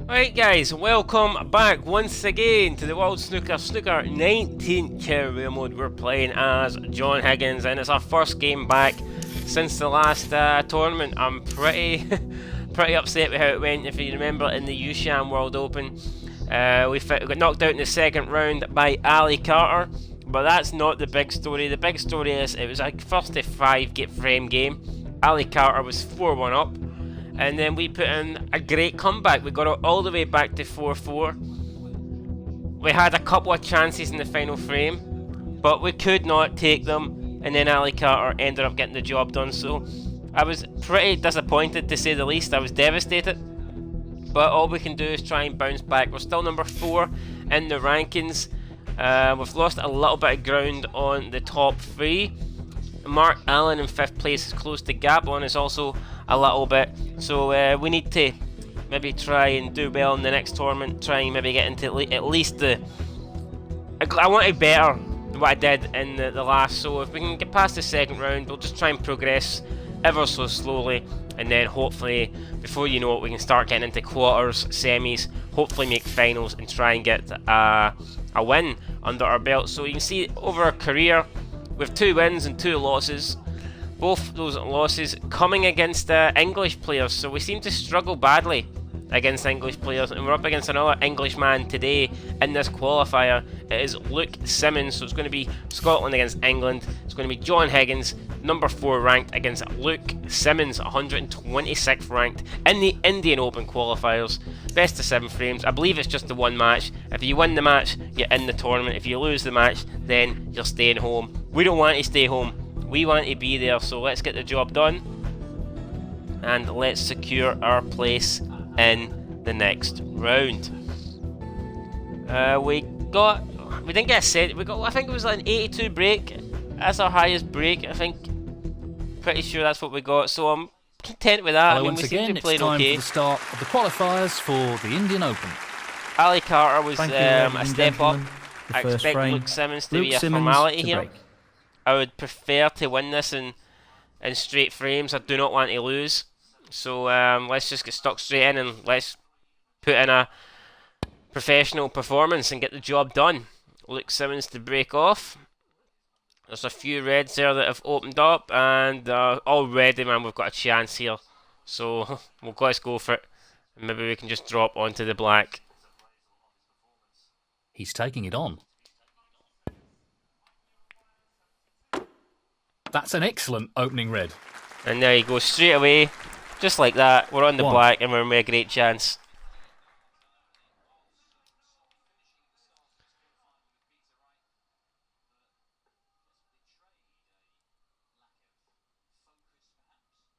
Right guys, welcome back once again to the World Snooker 19th career mode. We're playing as John Higgins and it's our first game back since the last tournament. I'm pretty upset with how it went. If you remember in the Yusham World Open, we got knocked out in the second round by Ali Carter, but that's not the big story. The big story is it was a first to 5 get frame game. Ali Carter was 4-1 up. And then we put in a great comeback. We got it all the way back to 4-4. We had a couple of chances in the final frame, but we could not take them. And then Ali Carter ended up getting the job done. So I was pretty disappointed, to say the least. I was devastated. But all we can do is try and bounce back. We're still number 4 in the rankings. We've lost a little bit of ground on the top 3. Mark Allen in 5th place is close to Gabon is also a little bit, so we need to maybe try and do well in the next tournament, try and maybe get into at least the... I want to better than what I did in the last, so if we can get past the second round we'll just try and progress ever so slowly, and then hopefully before you know it we can start getting into quarters, semis, hopefully make finals and try and get a win under our belt. So you can see over our career with 2 wins and 2 losses, both those losses coming against English players, so we seem to struggle badly against English players, and we're up against another Englishman today in this qualifier. It is Luke Simmons, so it's going to be Scotland against England. It's going to be John Higgins, number 4 ranked, against Luke Simmons, 126th ranked in the Indian Open qualifiers. Best of 7 frames. I believe it's just the one match. If you win the match, you're in the tournament. If you lose the match, then you're staying home. We don't want to stay home. We want to be there, so let's get the job done and let's secure our place in the next round. We didn't get a set. I think it was like an 82 break. That's our highest break, I think. Pretty sure that's what we got, so I'm content with that. Hello, once again, it's time for the start of the qualifiers for the Indian Open. Ali Carter was a step up. I expect frame. Luke Simmons to be a formality here. Break. I would prefer to win this in straight frames. I do not want to lose. So let's just get stuck straight in and let's put in a professional performance and get the job done. Luke Simmons to break off. There's a few reds there that have opened up, and already, man, we've got a chance here. So let's go for it. Maybe we can just drop onto the black. He's taking it on. That's an excellent opening red. And there you go, straight away, just like that. We're on the black and we're in a great chance.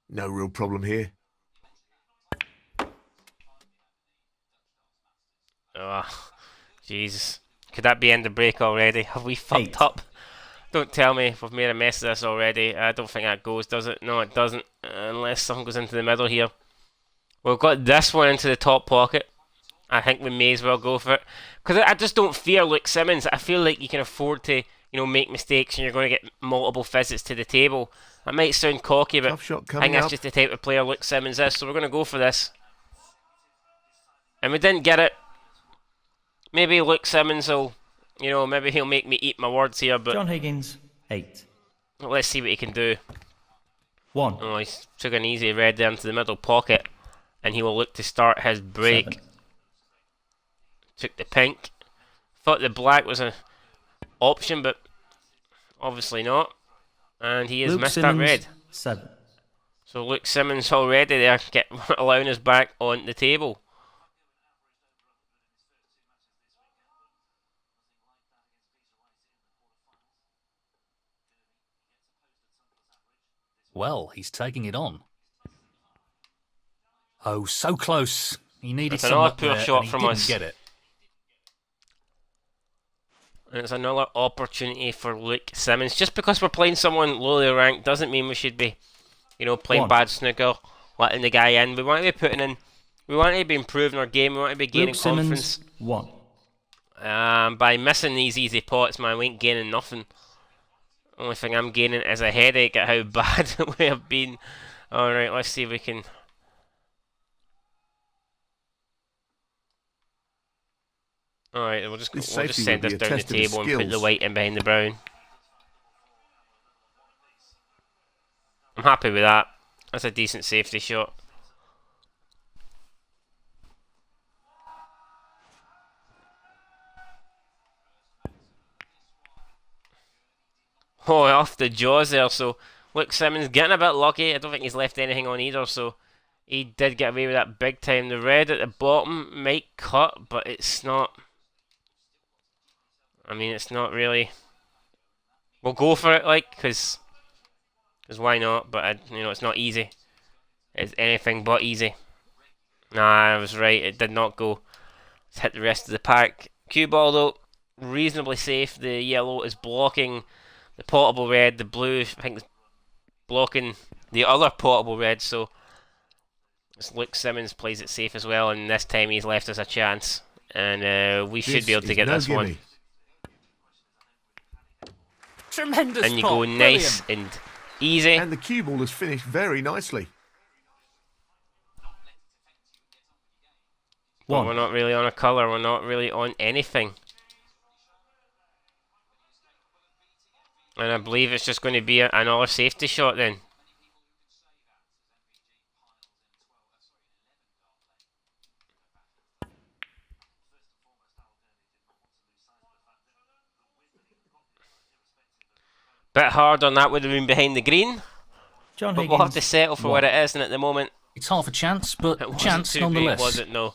No real problem here. Oh, Jesus. Could that be end of break already? Have we fucked up? Don't tell me if we've made a mess of this already. I don't think that goes, does it? No, it doesn't. Unless something goes into the middle here. We've got this one into the top pocket. I think we may as well go for it. Because I just don't fear Luke Simmons. I feel like you can afford to, make mistakes and you're going to get multiple visits to the table. That might sound cocky, but I think that's just the type of player Luke Simmons is. So we're going to go for this. And we didn't get it. Maybe Luke Simmons will... maybe he'll make me eat my words here, but... John Higgins, 8. Let's see what he can do. 1. Oh, he took an easy red there into the middle pocket. And he will look to start his break. 7. Took the pink. Thought the black was an option, but obviously not. And he has Luke missed Simmons, that red. 7. So Luke Simmons already there, allowing us back on the table. Well, he's taking it on. Oh, so close. He needed That's some another luck poor there, shot and he from didn't us. get it. And it's another opportunity for Luke Simmons. Just because we're playing someone lowly ranked doesn't mean we should be, playing 1. bad snooker, letting the guy in. We want to be putting in, we want to be improving our game, we want to be gaining Luke confidence. Simmons, 1. By missing these easy pots, man, we ain't gaining nothing. Only thing I'm gaining is a headache at how bad we have been. Alright, let's see if we can Alright, we'll This just safety send will this be a down the test of his table and put the skills. white in behind the brown. I'm happy with that. That's a decent safety shot. Oh, off the jaws there, so Luke Simmons getting a bit lucky. I don't think he's left anything on either, so he did get away with that big time. The red at the bottom might cut, but it's not... I mean, it's not really... We'll go for it, like, because why not? But, you know, it's not easy. It's anything but easy. Nah, I was right. It did not go. Let's hit the rest of the pack. Cue ball, though, reasonably safe. The yellow is blocking the potable red. The blue, I think, is blocking the other potable red. So, Luke Simmons plays it safe as well. And this time he's left us a chance. And we should be able to get this one. Tremendous And you pop. go nice Brilliant. and easy. And the cue ball has finished very nicely. But we're not really on a colour. We're not really on anything. And I believe it's just going to be another safety shot then. Bit hard on that would have been behind the green. John But Higgins. we'll have to settle for what it is, and at the moment, It's half a chance, but it wasn't chance too nonetheless. great, was it? No.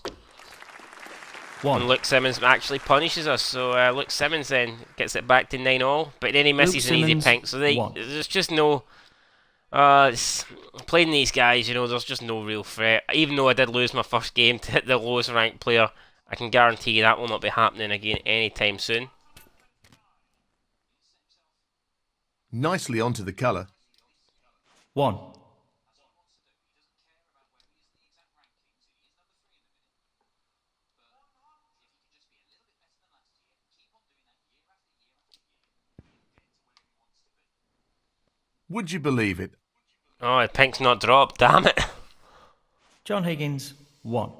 One. And Luke Simmons actually punishes us, so Luke Simmons then gets it back to 9-all, but then he misses an easy Simmons, pink, so one. there's just no... playing these guys, you know, there's just no real threat. Even though I did lose my first game to hit the lowest ranked player, I can guarantee you that will not be happening again anytime soon. Nicely onto the colour. One. Would you believe it? Oh, the pink's not dropped, damn it. John Higgins. One.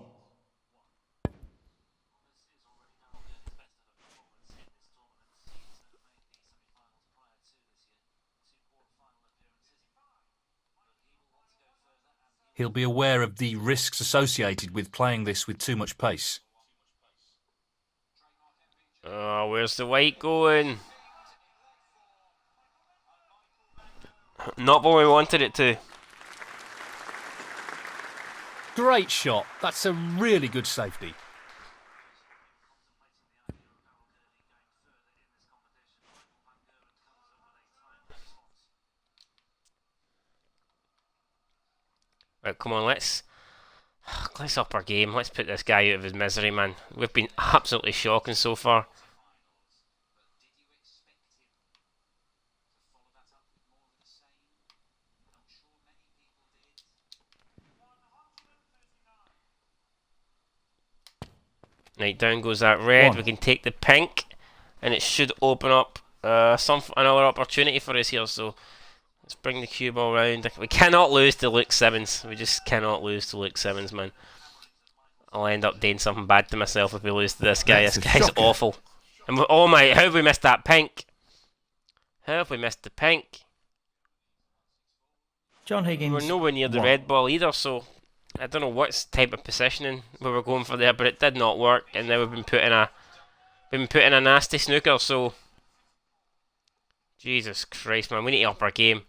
He'll be aware of the risks associated with playing this with too much pace. Oh, where's the white going? Not where we wanted it to. Great shot. That's a really good safety. Right, come on, let's up our game. Let's put this guy out of his misery, man. We've been absolutely shocking so far. Right, down goes that red. One. We can take the pink, and it should open up another opportunity for us here. So let's bring the cue ball round. We cannot lose to Luke Simmons. We just cannot lose to Luke Simmons, man. I'll end up doing something bad to myself if we lose to this guy. That's This a guy's shocker. awful. And oh my, how have we missed that pink? How have we missed the pink? John Higgins. We're nowhere near the one. red ball either, so I don't know what type of positioning we were going for there, but it did not work, and now we've been put in a nasty snooker. So Jesus Christ, man, we need to up our game.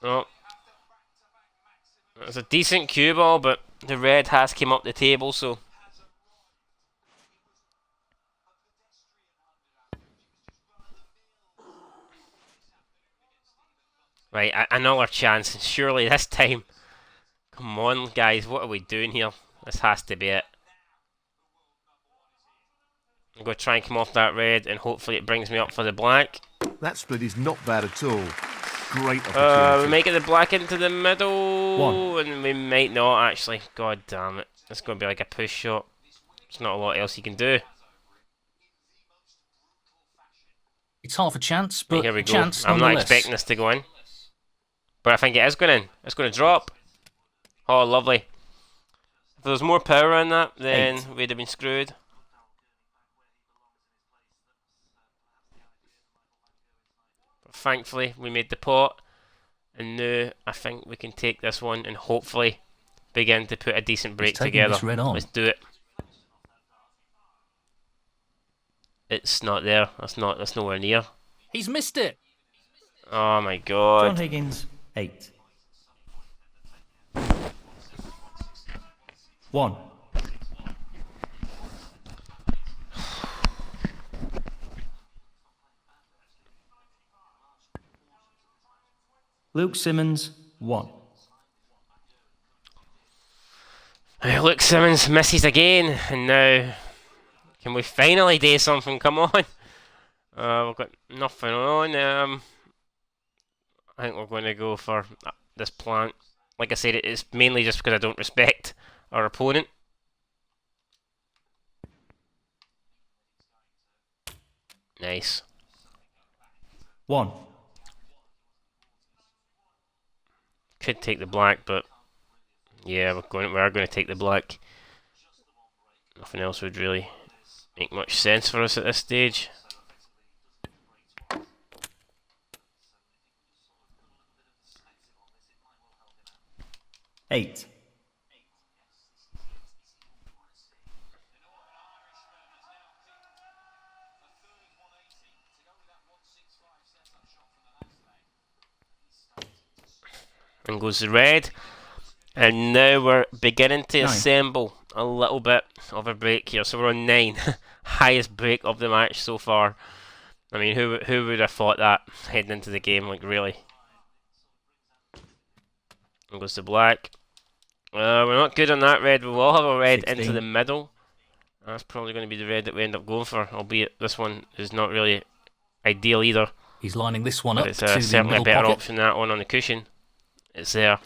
Oh, it's a decent cue ball, but the red has came up the table, so. Right, another chance. Surely this time. Come on, guys. What are we doing here? This has to be it. I'm going to try and come off that red, and hopefully it brings me up for the black. That split is not bad at all. Great We opportunity. might get the black into the middle. One. And we might not, actually. God damn it. It's going to be like a push shot. There's not a lot else you can do. It's half a chance, Right, but here we go. chance I'm not nonetheless. expecting this to go in. But I think it is going in. It's going to drop. Oh, lovely. If there was more power in that, then 8. we'd have been screwed. But thankfully, we made the pot. And now I think we can take this one and hopefully begin to put a decent break taking together. this red on. Let's do it. It's not there. That's nowhere near. He's missed it. Oh my John god. Higgins, 8. 1. Luke Simmons, 1. Luke Simmons misses again, and now can we finally do something? Come on. We've got nothing on. I think we're going to go for this plant. Like I said, it's mainly just because I don't respect our opponent. Nice. 1. Could take the black, but yeah, we are going to take the black. Nothing else would really make much sense for us at this stage. Eight. And goes the red. And now we're beginning to 9. assemble a little bit of a break here. So we're on 9. Highest break of the match so far. I mean, who would have thought that heading into the game, like, really? And goes to black. We're not good on that red. We will have a red 16. into the middle. That's probably going to be the red that we end up going for, albeit this one is not really ideal either. He's lining this one But up it's to the certainly a middle better pocket. option than that one on the cushion. It's there.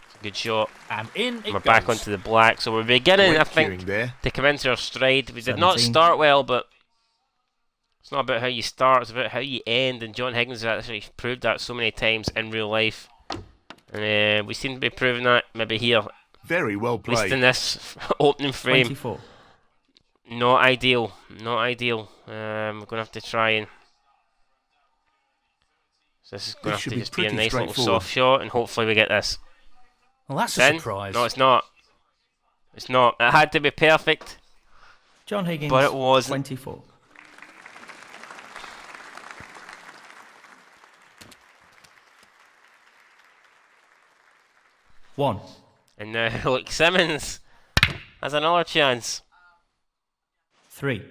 It's a good shot. And in it We're goes. back onto the black, so we're beginning, I Great think, cueing there. to come into our stride. We did not 17. start well, but it's not about how you start, it's about how you end, and John Higgins has actually proved that so many times in real life. And we seem to be proving that maybe here, Very well at least in played. this opening frame. 24. Not ideal, not ideal. We're going to have to try and... So this is going to have should to be just be a pretty nice little straightforward. soft shot, and hopefully we get this. Well, that's a In? surprise. No, it's not. It's not. It had to be perfect, John Higgins, but it wasn't. 24. One. And now Luke Simmons has another chance. 3.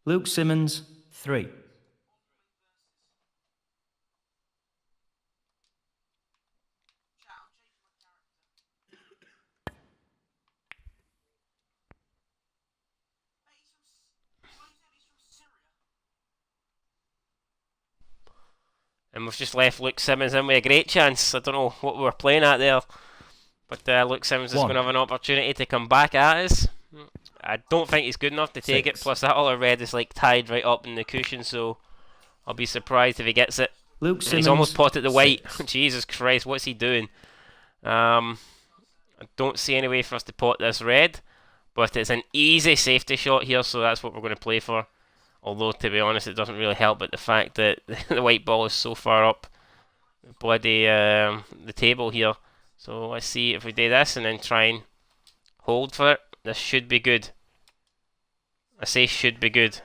Luke Simmons, 3. And we've just left Luke Simmons in with a great chance. I don't know what we were playing at there. But Luke Simmons is 1. going to have an opportunity to come back at us. I don't think he's good enough to take it. 6. Plus that other red is like tied right up in the cushion. So I'll be surprised if he gets it. Luke And Simmons, he's almost potted the white. 6. Jesus Christ, what's he doing? I don't see any way for us to pot this red. But it's an easy safety shot here. So that's what we're going to play for. Although, to be honest, it doesn't really help, but the fact that the white ball is so far up bloody the table here. So let's see if we do this and then try and hold for it. This should be good. I say should be good.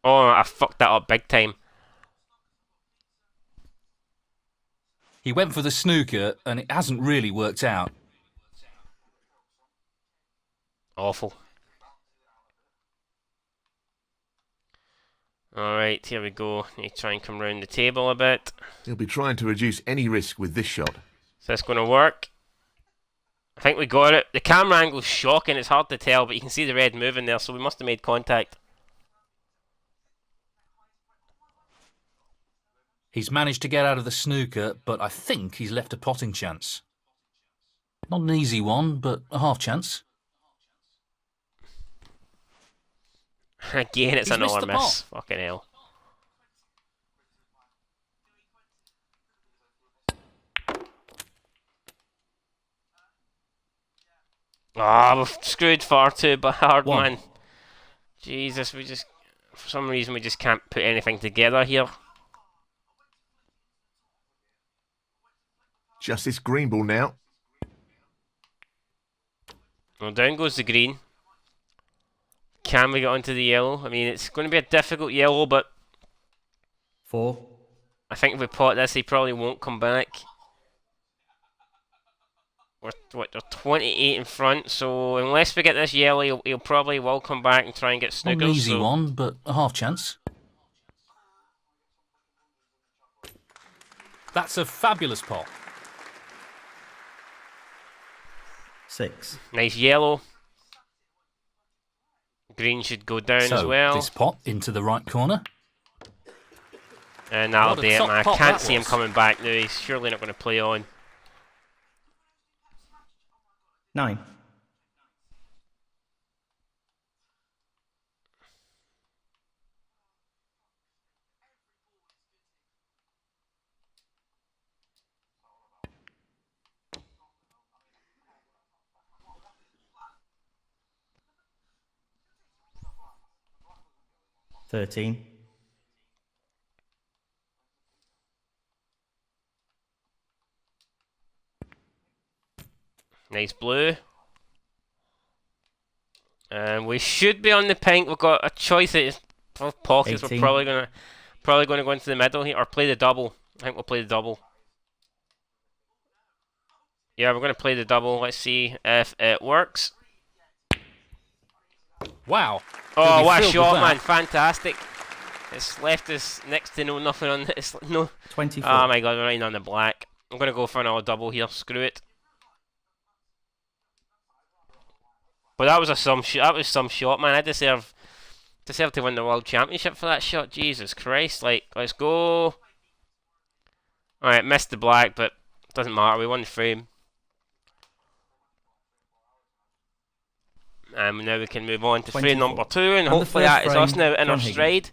Oh, I fucked that up big time. He went for the snooker, and it hasn't really worked out. Awful. Alright, here we go. Need to try and come round the table a bit. He'll be trying to reduce any risk with this shot. Is this going to work? I think we got it. The camera angle's shocking. It's hard to tell, but you can see the red moving there, so we must have made contact. He's managed to get out of the snooker, but I think he's left a potting chance. Not an easy one, but a half chance. Again, it's He's missed another the miss. Fucking hell. Ah, we've screwed far too hard, One. man. Jesus, we just... For some reason, we just can't put anything together here. Just this green ball now. Well, down goes the green. Can we get onto the yellow? I mean, it's going to be a difficult yellow, but 4. I think if we pot this, he probably won't come back. We're 28 in front, so unless we get this yellow, he'll probably will come back and try and get Not Snookers. an easy so. one, but a half chance. That's a fabulous pot. 6. Nice yellow. Green should go down as So, well. this pot into the right corner. And that'll What a do it, top man. I pot can't that see him was. coming back now. He's surely not going to play on. 9.13. Nice blue. And we should be on the pink. We've got a choice of pockets. 18. We're probably gonna go into the middle here or play the double. I think we'll play the double. Yeah, we're gonna play the double. Let's see if it works. Wow. Oh, He'll be what a thrilled shot, with that. man! Fantastic. It's left us next to nothing on this. No. 24. Oh my god, we're right on the black. I'm gonna go for another double here. Screw it. But that was some shot, man. I deserve to win the world championship for that shot. Jesus Christ! Like, let's go. All right, missed the black, but doesn't matter. We won the frame, and now we can move on to frame 24. number 2, and On the hopefully first that is us frame, now in John our Higgins. stride.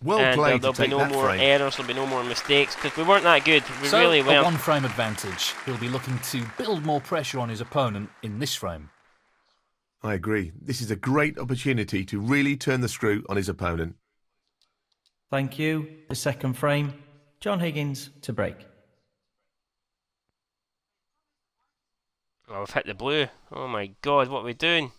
Well And played there'll to be take no that more frame. errors. There'll be no more mistakes because we weren't that good. We So, really a weren't. one-frame advantage. He'll be looking to build more pressure on his opponent in this frame. I agree. This is a great opportunity to really turn the screw on his opponent. Thank you. The second frame, John Higgins to break. Oh, we've hit the blue. Oh my god, what are we doing?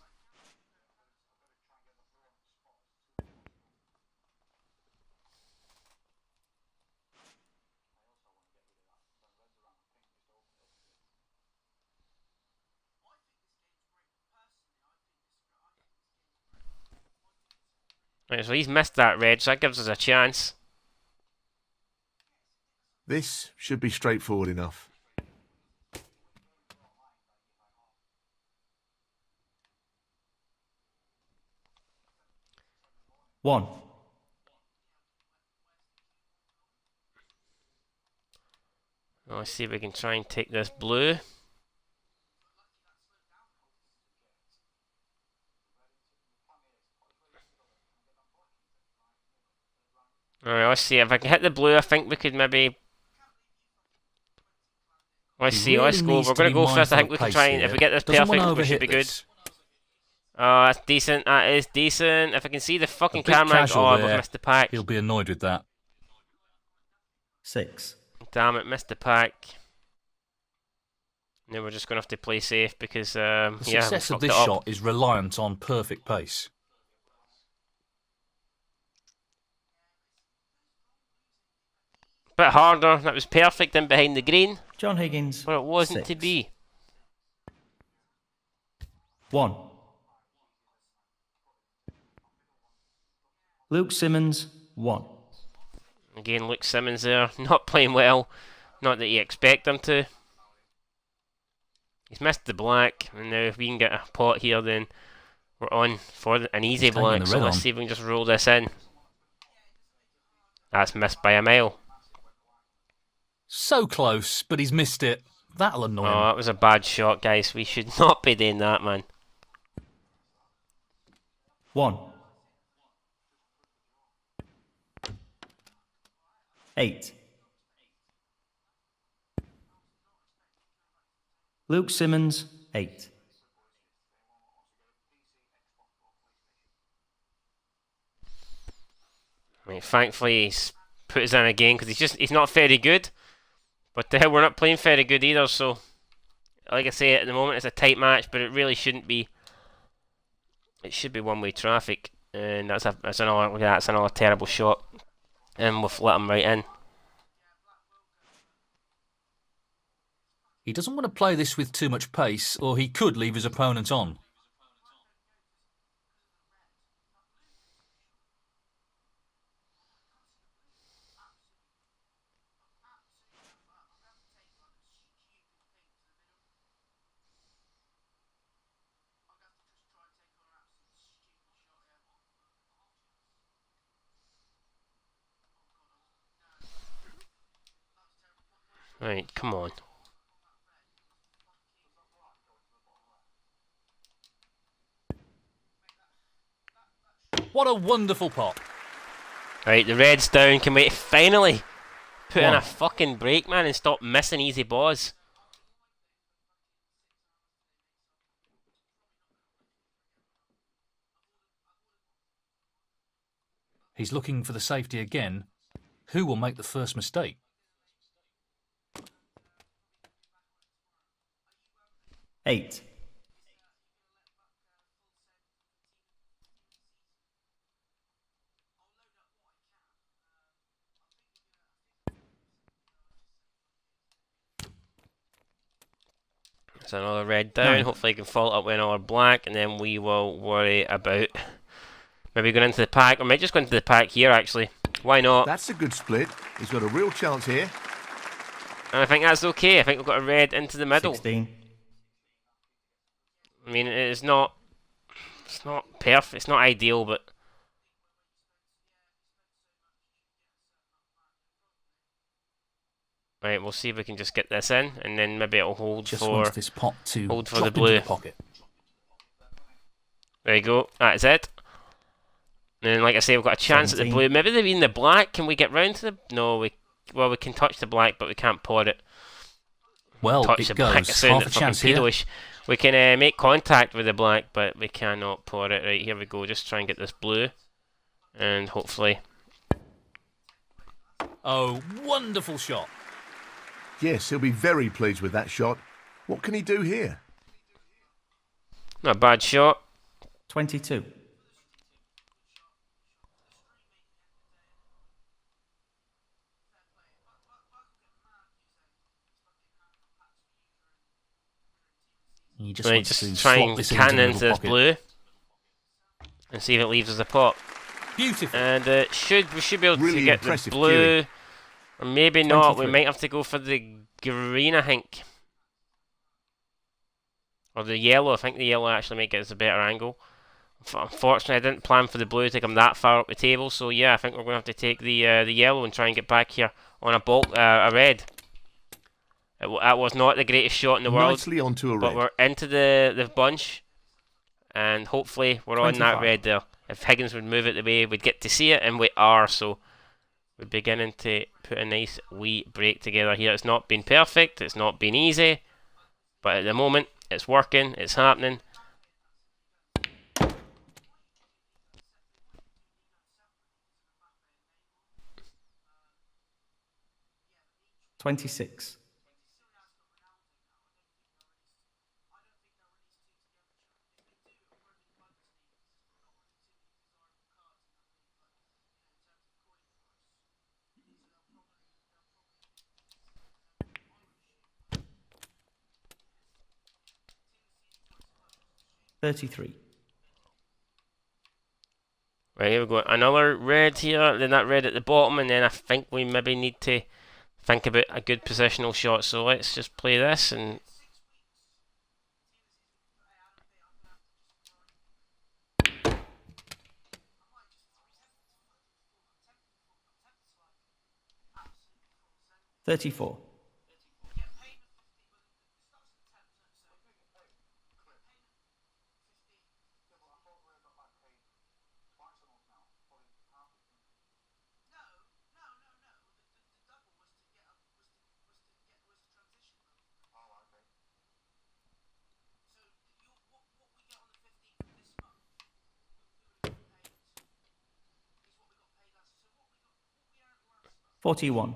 Right, so he's missed that red, so that gives us a chance. This should be straightforward enough. One. Well, let's see if we can try and take this blue. Alright, let's see. If I can hit the blue, I think we could maybe... Let's He see, really let's go. needs We're to going to be go first. I mindful think of we can pace try and... here. If we get this Doesn't perfect, want to we should overhit be good. this. Oh, that's decent. That is decent. If I can see the fucking A bit camera... casual Oh, we've there. missed the pack. He'll be annoyed with that. 6. Damn it, missed the pack. Now we're just going to have to play safe because... The yeah, we success of fucked this it up. shot is reliant on perfect pace. Bit harder. That was perfect in behind the green, John Higgins. but it wasn't 6. to be. 1. Luke Simmons 1. Again, Luke Simmons there, not playing well. Not that you expect him to. He's missed the black, and now if we can get a pot here, then we're on for an easy He's hanging black. the So red let's on. see if we can just roll this in. That's missed by a mile. So close, but he's missed it. That'll annoy him. Oh, that was a bad shot, guys. We should not be doing that, man. 1. 8. Luke Simmons, 8. Right, thankfully he's put us in again because he's not very good. But we're not playing very good either, so like I say, at the moment it's a tight match, but it really shouldn't be. It should be one-way traffic, and that's another terrible shot, and we've let him right in. He doesn't want to play this with too much pace, or he could leave his opponent on. Right, come on. What a wonderful pot. Right, the red's down. Can we finally put in a fucking break, man, and stop missing easy balls? He's looking for the safety again. Who will make the first mistake? Eight. It's another red down. 9. Hopefully, he can follow up with another black, and then we will worry about maybe going into the pack. Or might just go into the pack here, actually. Why not? That's a good split. He's got a real chance here. And I think that's okay. I think we've got a red into the middle. 16. I mean, it's not perfect. It's not ideal, but right, we'll see if we can just get this in, and then maybe it'll hold Just for wants this pot to hold for drop the blue. into the pocket. There you go. That's it. And then, like I say, we've got a chance 17. at the blue. Maybe they're in the black. Can we get round to the? No, we can touch the black, but we can't pour it. Well, Touch it the black. goes. It sounded Half a fucking chance here. pedo-ish. We can make contact with the black, but we cannot pour it. Right, here we go. Just try and get this blue, and hopefully. Oh, wonderful shot. Yes, he'll be very pleased with that shot. What can he do here? Not a bad shot. 22. He just Right, wants to just try swap and this cannon into into the this pocket. blue, and see if it leaves us a pot. Beautiful. And we should be able Really to get the impressive blue, cueing. or maybe not. We 23. might have to go for the green, I think, or the yellow. I think the yellow actually might get us a better angle. Unfortunately, I didn't plan for the blue to come that far up the table, so yeah, I think we're going to have to take the yellow and try and get back here on a red. That was not the greatest shot in the world, Nicely onto a but red. we're into the bunch, and hopefully we're on that 25. red there. If Higgins would move it the way we'd get to see it, and we are, so we're beginning to put a nice wee break together here. It's not been perfect, it's not been easy, but at the moment it's working, it's happening. $26. $33. Right, here we go. Another red here, then that red at the bottom, and then I think we maybe need to think about a good positional shot. So let's just play this and. $34. 41.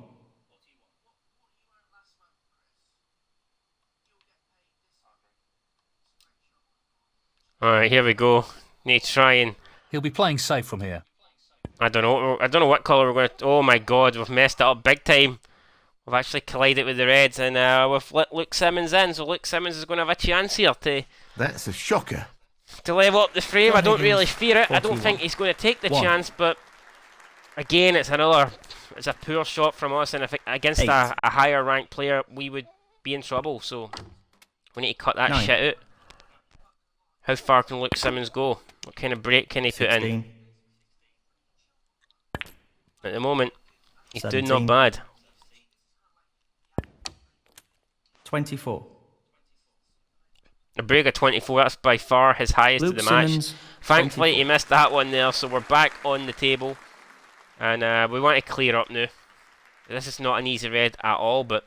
Alright, here we go. Need to try and... He'll be playing safe from here. I don't know what colour we're going to... Oh my god, we've messed it up big time. We've actually collided with the reds, and we've let Luke Simmons in, so Luke Simmons is going to have a chance here That's a shocker. to level up the frame. John I don't really Higgins, fear it. I don't 41. think he's going to take the 1. chance, but again, it's a poor shot from us, and if against 8. a higher ranked player, we would be in trouble. So we need to cut that 9. shit out. How far can Luke Simmons go? What kind of break can he put in? 16. At the moment, he's doing 17. not bad. 24. A break of 24, that's by far his highest Luke of the match. Simmons, Thankfully, 24. he missed that one there, so we're back on the table. And we want to clear up now. This is not an easy red at all, but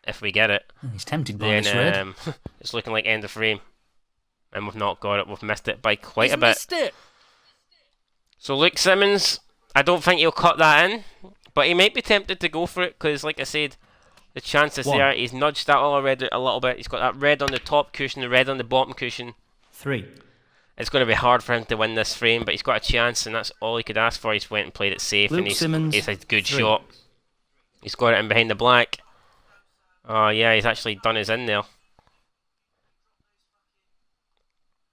if we get it, He's tempted by then this red. it's looking like end of frame. And we've not got it, we've missed it by quite He's a bit. missed it. So Luke Simmons, I don't think he'll cut that in, but he might be tempted to go for it, because like I said, the chances 1. there, he's nudged that all red a little bit. He's got that red on the top cushion, the red on the bottom cushion. 3. It's going to be hard for him to win this frame, but he's got a chance, and that's all he could ask for. He's went and played it safe, Luke and Simmons, he's a good 3. shot. He's got it in behind the black. Oh yeah, he's actually done his in there.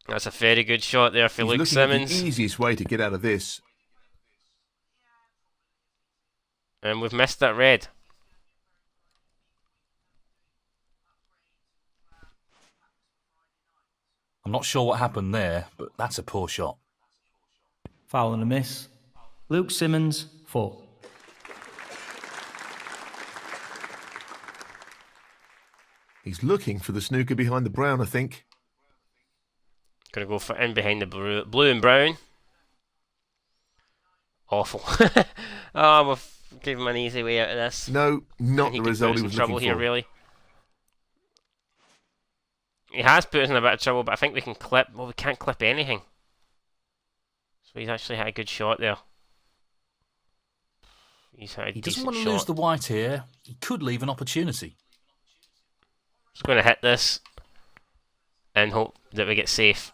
That's a very good shot there for He's Luke looking at Simmons. the easiest way to get out of this. And we've missed that red. I'm not sure what happened there, but that's a poor shot. Foul and a miss. Luke Simmons, 4. He's looking for the snooker behind the brown, I think. Gonna go for in behind the blue and brown. Awful. Oh, we've given him an easy way out of this. No, not He the could result put us he in was trouble looking here, for. really. He has put us in a bit of trouble, but I think we can clip. Well, we can't clip anything. So he's actually had a good shot there. He's had a He doesn't decent want to shot. lose the white here. He could leave an opportunity. Just going to hit this and hope that we get safe.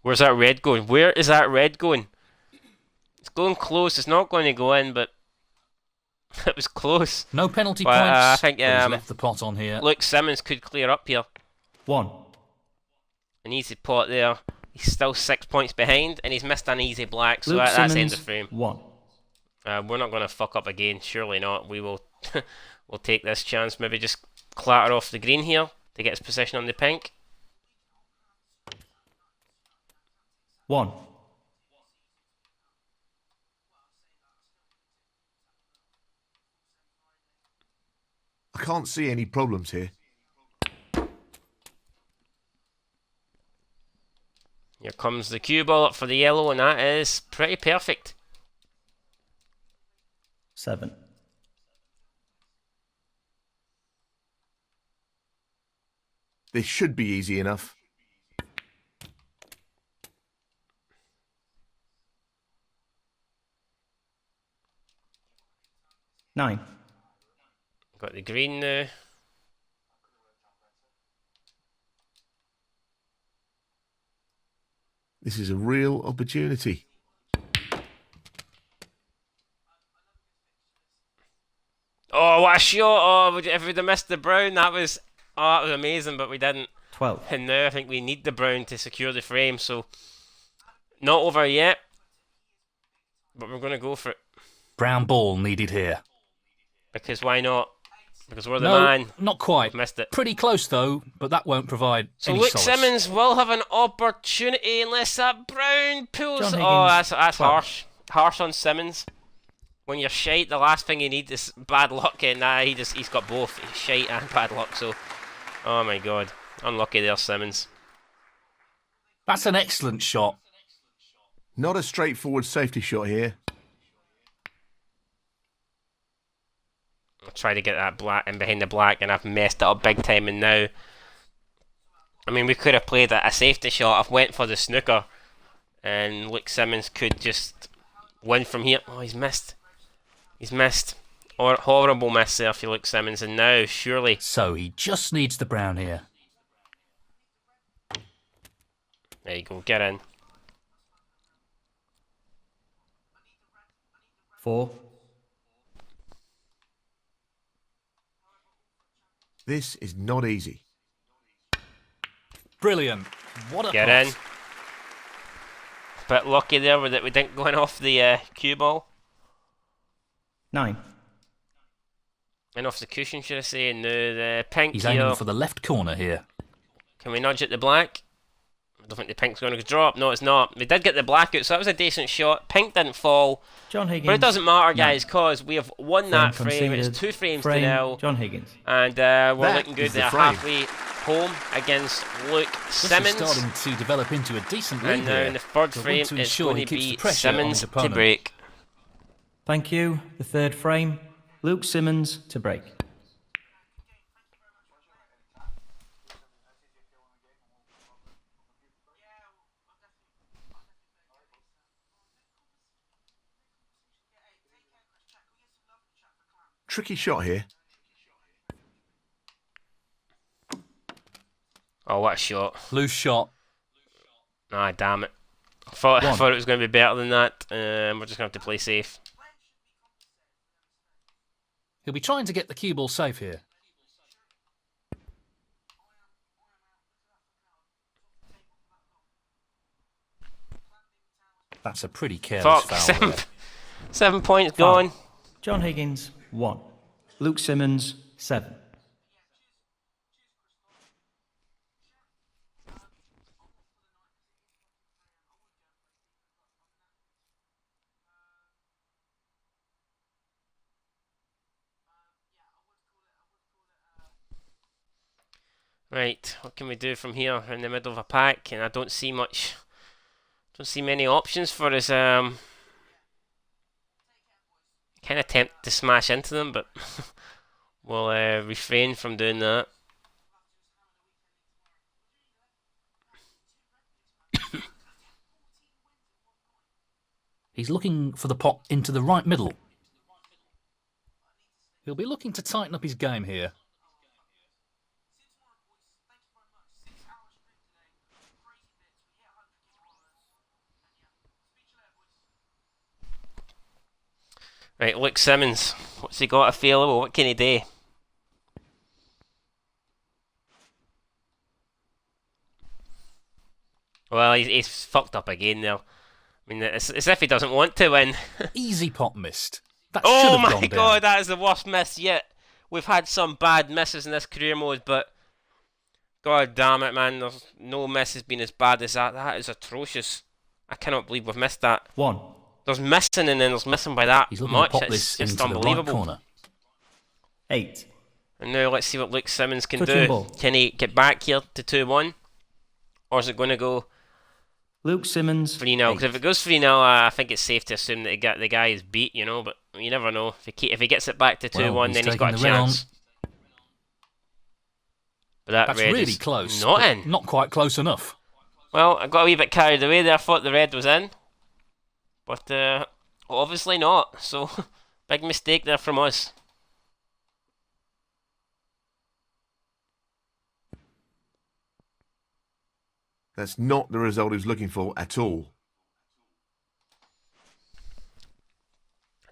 Where's that red going? Where is that red going? It's going close. It's not going to go in, but it was close. No penalty But, points. I think, but he's left the pot on here. Luke Simmons could clear up here. 1. An easy pot there. He's still 6 points behind, and he's missed an easy black, so Luke that's end Simmons, of frame. 1. We're not going to fuck up again. Surely not. We will. We'll take this chance. Maybe just clatter off the green here to get his position on the pink. 1. I can't see any problems here. Here comes the cue ball up for the yellow, and that is pretty perfect. 7. This should be easy enough. Nine. Got the green now. This is a real opportunity. Oh, what a shot! Oh, if we'd have missed the brown, that was amazing, but we didn't. 12. And now I think we need the brown to secure the frame, so not over yet. But we're going to go for it. Brown ball needed here. Because why not? Because we're the No, man. not quite. We've missed it. Pretty close though, but that won't provide So any Luke solace. Simmons will have an opportunity unless that brown pulls. John Oh, Higgins, that's 12. harsh. Harsh on Simmons. When you're shite, the last thing you need is bad luck, and he's got both. He's shite and bad luck. So, oh my god, unlucky there, Simmons. That's an excellent shot. Not a straightforward safety shot here. I'll try to get that black in behind the black, and I've messed it up big time. And now, I mean, we could have played a safety shot. I've went for the snooker, and Luke Simmons could just win from here. Oh, he's missed. He's missed. Horrible miss there for Luke Simmons, and now surely. So he just needs the brown here. There you go, get in. 4. This is not easy. Brilliant. What a Get pass. in. Bit lucky there that we didn't go in off the cue ball. 9. And off the cushion, should I say? No, the pink He's here. aiming for the left corner here. Can we nudge at the black? I don't think the pink's going to drop. No, it's not. We did get the black out, so that was a decent shot. Pink didn't fall. John Higgins. But it doesn't matter, No. guys, because we have won that frame. It's 2 frames to nil. John Higgins. And we're That looking good is the there, frame. halfway home against Luke This is Simmons. starting to develop into a decent lead And now here. in the third But frame, want to it's ensure going he to keeps be the pressure on Simmons his to opponent. break. Thank you. The third frame. Luke Simmons to break. Tricky shot here. Oh, what a shot. Loose shot. Ah, damn it. I thought One. it was going to be better than that. We're just going to have to play safe. He'll be trying to get the cue ball safe here. That's a pretty careless Fuck, foul there. 7 points Foul. gone. John Higgins, 1. Luke Simmons, 7. Right, what can we do from here in the middle of a pack? And I don't see much. Don't see many options for us. Kind of tempt to smash into them, but we'll refrain from doing that. He's looking for the pot into the right middle. He'll be looking to tighten up his game here. Right, Luke Simmons. What's he got available? What can he do? Well, he's fucked up again now. I mean, it's as if he doesn't want to win. Easy pot missed. That should Oh have my gone god, down. that is the worst miss yet. We've had some bad misses in this career mode, but god damn it, man, there's no miss has been as bad as that. That is atrocious. I cannot believe we've missed that. 1. There's missing and then there's missing by that He's looking much. to pop It's this just into the right unbelievable. corner. 8. And now let's see what Luke Simmons can Touching do. ball. Can he get back here to 2-1? Or is it going to go Luke Simmons, 3-0? Because if it goes 3-0, I think it's safe to assume that the guy is beat, you know, but you never know. If he gets it back to 2-1, Well, he's then he's got a taking the red on. chance. But that That's red really is close. not but in. Not quite close enough. Well, I got a wee bit carried away there. I thought the red was in. But obviously not. So, big mistake there from us. That's not the result he was looking for at all.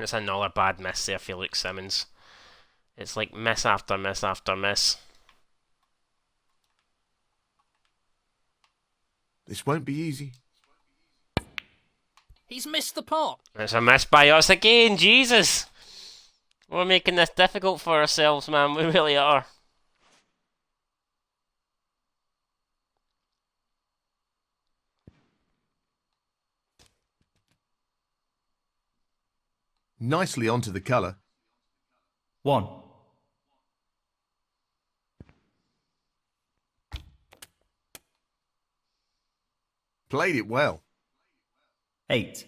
It's another bad miss there for Luke Simmons. It's like miss after miss after miss. This won't be easy. He's missed the pot. It's a miss by us again, Jesus! We're making this difficult for ourselves, man. We really are. Nicely onto the colour. 1. Played it well. 8.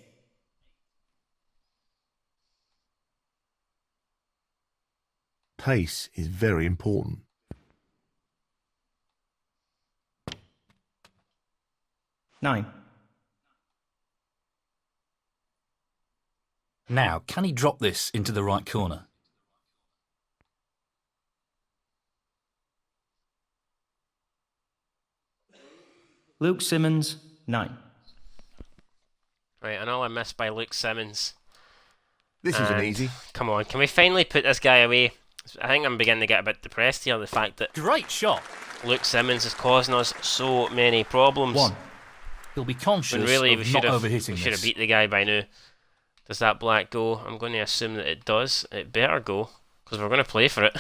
Pace is very important. 9. Now, can he drop this into the right corner? Luke Simmons, 9. Right, another miss by Luke Simmons. This isn't easy. Come on, can we finally put this guy away? I think I'm beginning to get a bit depressed here, the fact that Great shot. Luke Simmons is causing us so many problems. 1. He'll be conscious When really of not overhitting we should have this. beat the guy by now. Does that black go? I'm going to assume that it does. It better go, because we're going to play for it.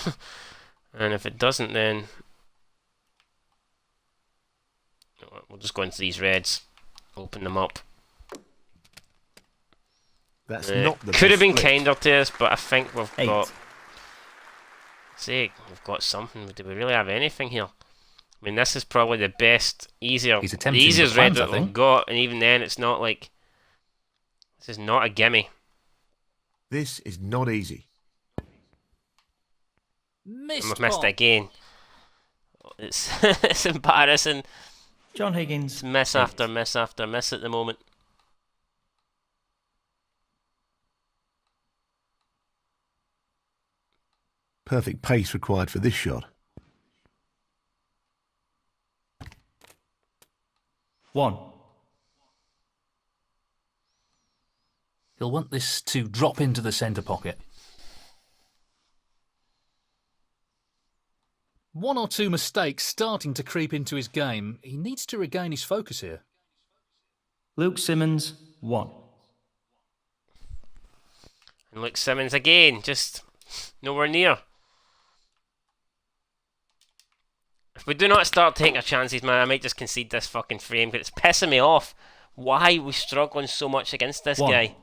And if it doesn't, then we'll just go into these reds, open them up. That's not the could have been best split. kinder to us, but I think we've 8. got. We've got something. Do we really have anything here? I mean, this is probably the best, He's the attempting easiest the red plans, I that we've think. got, and even then, it's not like this is not a gimme. This is not easy. And Missed we've missed pot. it again. It's it's embarrassing. John Higgins, It's miss 8. after miss after miss at the moment. Perfect pace required for this shot. 1. He'll want this to drop into the centre pocket. 1 or 2 mistakes starting to creep into his game. He needs to regain his focus here. Luke Simmons, 1. And Luke Simmons again, just nowhere near. If we do not start taking our chances, man, I might just concede this fucking frame because it's pissing me off. Why are we struggling so much against this 1. guy?